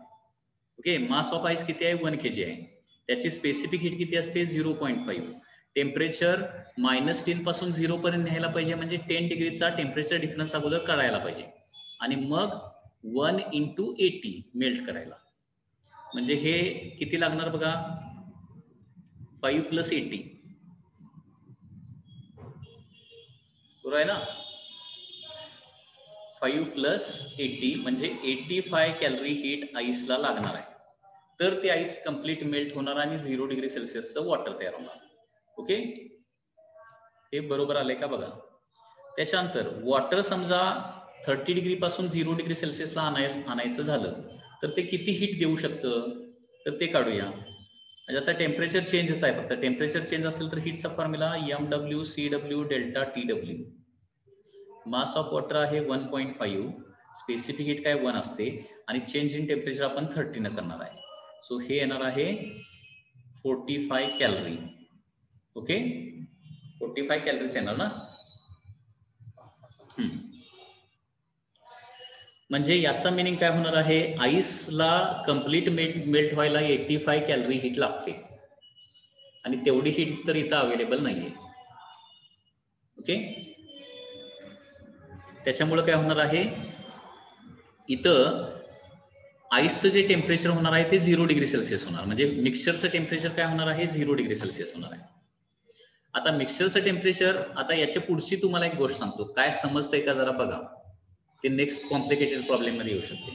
ओके, मास ऑफ आईस किती आहे 1 kg आहे. त्याची स्पेसिफिक हीट किती असते 0.5. टेम्परेचर -10 पासून 0 पर्यंत न्यायला पाहिजे, म्हणजे 10 डिग्रीचा टेम्परेचर डिफरन्स अगोदर करायला पाहिजे आणि मग 1 × 80 मेल्ट करायला. म्हणजे हे किती लागणार बघा 5 + 80 बरोबर आहे ना. 5 + 80 म्हणजे 85 कॅलरी हीट आईसला लागणार आहे. तर ते आईस कम्प्लीट मेल्ट होणार आणि 0 डिग्री सेल्सिअसचं वॉटर तयार होणार. ओके, हे बरोबर आलंय का बघा. त्याच्यानंतर वॉटर समजा 30 डिग्री पासून 0 डिग्री सेल्सिअसला आणायचं झालं तर ते किती हीट देऊ शकतं, तर ते काढूया. म्हणजे आता टेम्परेचर चेंजच आहे, फक्त टेम्परेचर चेंज असेल तर हीटचा formula MW CW ΔT TW. Mass of water आहे 1.5, स्पेसिफिक हीट काय 1 असते आणि चेंज इन टेम्परेचर आपण 30 न करणार आहे. सो हे येणार आहे 45 कॅलरी. ओके, 45 कॅलरीज येणार ना. म्हणजे याचा मिनिंग काय होणार आहे, आईसला कम्प्लीट मेल्ट व्हायला 85 कॅलरी हीट लागते आणि तेवढी हीट तर इथं अवेलेबल नाहीये. ओके, त्याच्यामुळे काय होणार आहे, इथं आईसचं जे टेम्परेचर होणार आहे ते 0 डिग्री सेल्सिअस होणार. म्हणजे मिक्सचरचं टेम्परेचर काय होणार आहे 0 डिग्री सेल्सिअस होणार आहे. आता मिक्सचरचं टेम्परेचर, आता याच्या पुढची तुम्हाला एक गोष्ट सांगतो, काय समजतंय का जरा बघा, ते नेक्स्ट कॉम्प्लिकेटेड प्रॉब्लेम मध्ये येऊ शकते.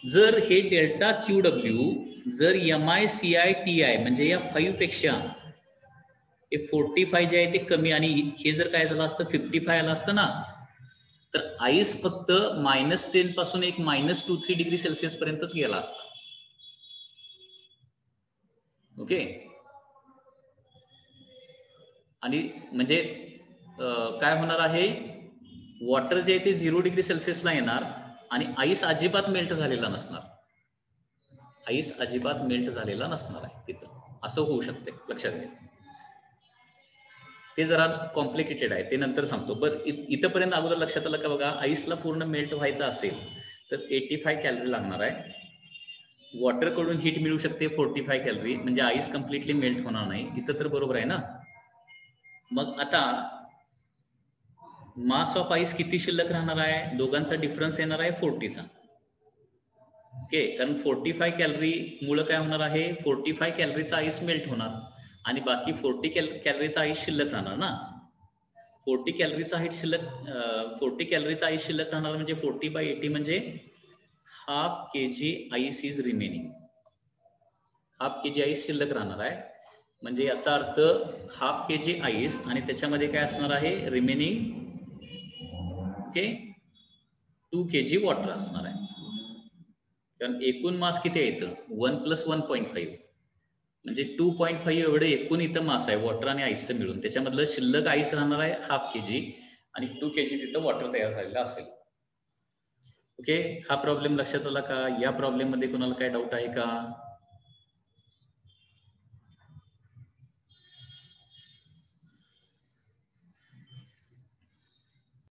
जर हे डेल्टा QW जर MICI/TI म्हणजे या 5 पेक्षा हे 45 जे आहे ते कमी आणि हे जर काय झालं असतं 55 आलं असतं ना, तर आईस फक्त -10 पासून एक -2-3 डिग्री सेल्सिअस पर्यंतच गेला असता. ओके, आणि म्हणजे काय होणार आहे, वॉटर जे आहे ते 0 डिग्री सेल्सिअसला येणार आणि आईस अजिबात मेल्ट झालेला नसणार. आईस अजिबात मेल्ट झालेला नसणार आहे तिथं, असं होऊ शकते, लक्षात घ्या. ते जरा कॉम्प्लिकेटेड आहे, ते नंतर सांगतो. बरं, इथंपर्यंत अगोदर लक्षात आलं का बघा, आईसला पूर्ण मेल्ट व्हायचं असेल तर 85 कॅलरी लागणार आहे. वॉटर कडून हीट मिळू शकते 45 कॅलरी, म्हणजे आईस कम्प्लिटली मेल्ट होणार नाही. इथं तर बरोबर आहे ना. मग आता मास ऑफ आईस किती शिल्लक राहणार आहे, दोघांचा डिफरन्स येणार आहे 40चा. ओके, कारण 45 कॅलरी मुळे काय होणार आहे, 45 कॅलरीचा आईस मेल्ट होणार आणि बाकी 40 कॅलरीचा आईस शिल्लक राहणार ना. 40 कॅलरीचा आईस शिल्लक राहणार म्हणजे 40/80 म्हणजे ½ kg ice is remaining. ½ kg ice शिल्लक राहणार आहे, म्हणजे याचा अर्थ ½ kg आईस आणि त्याच्यामध्ये काय असणार आहे रिमेनिंग. ओके, 2 kg वॉटर असणार आहे. कारण एकूण मास किती आहे इथं 1 + 1.5 म्हणजे 2.5 एवढे एकूण इथं मास आहे वॉटर आणि आईसचं मिळून. त्याच्यामधलं शिल्लक आईस राहणार आहे ½ kg आणि 2 kg तिथं वॉटर तयार झालेलं असेल. ओके, हा प्रॉब्लेम लक्षात आला का? या प्रॉब्लेम मध्ये कोणाला काय डाऊट आहे का?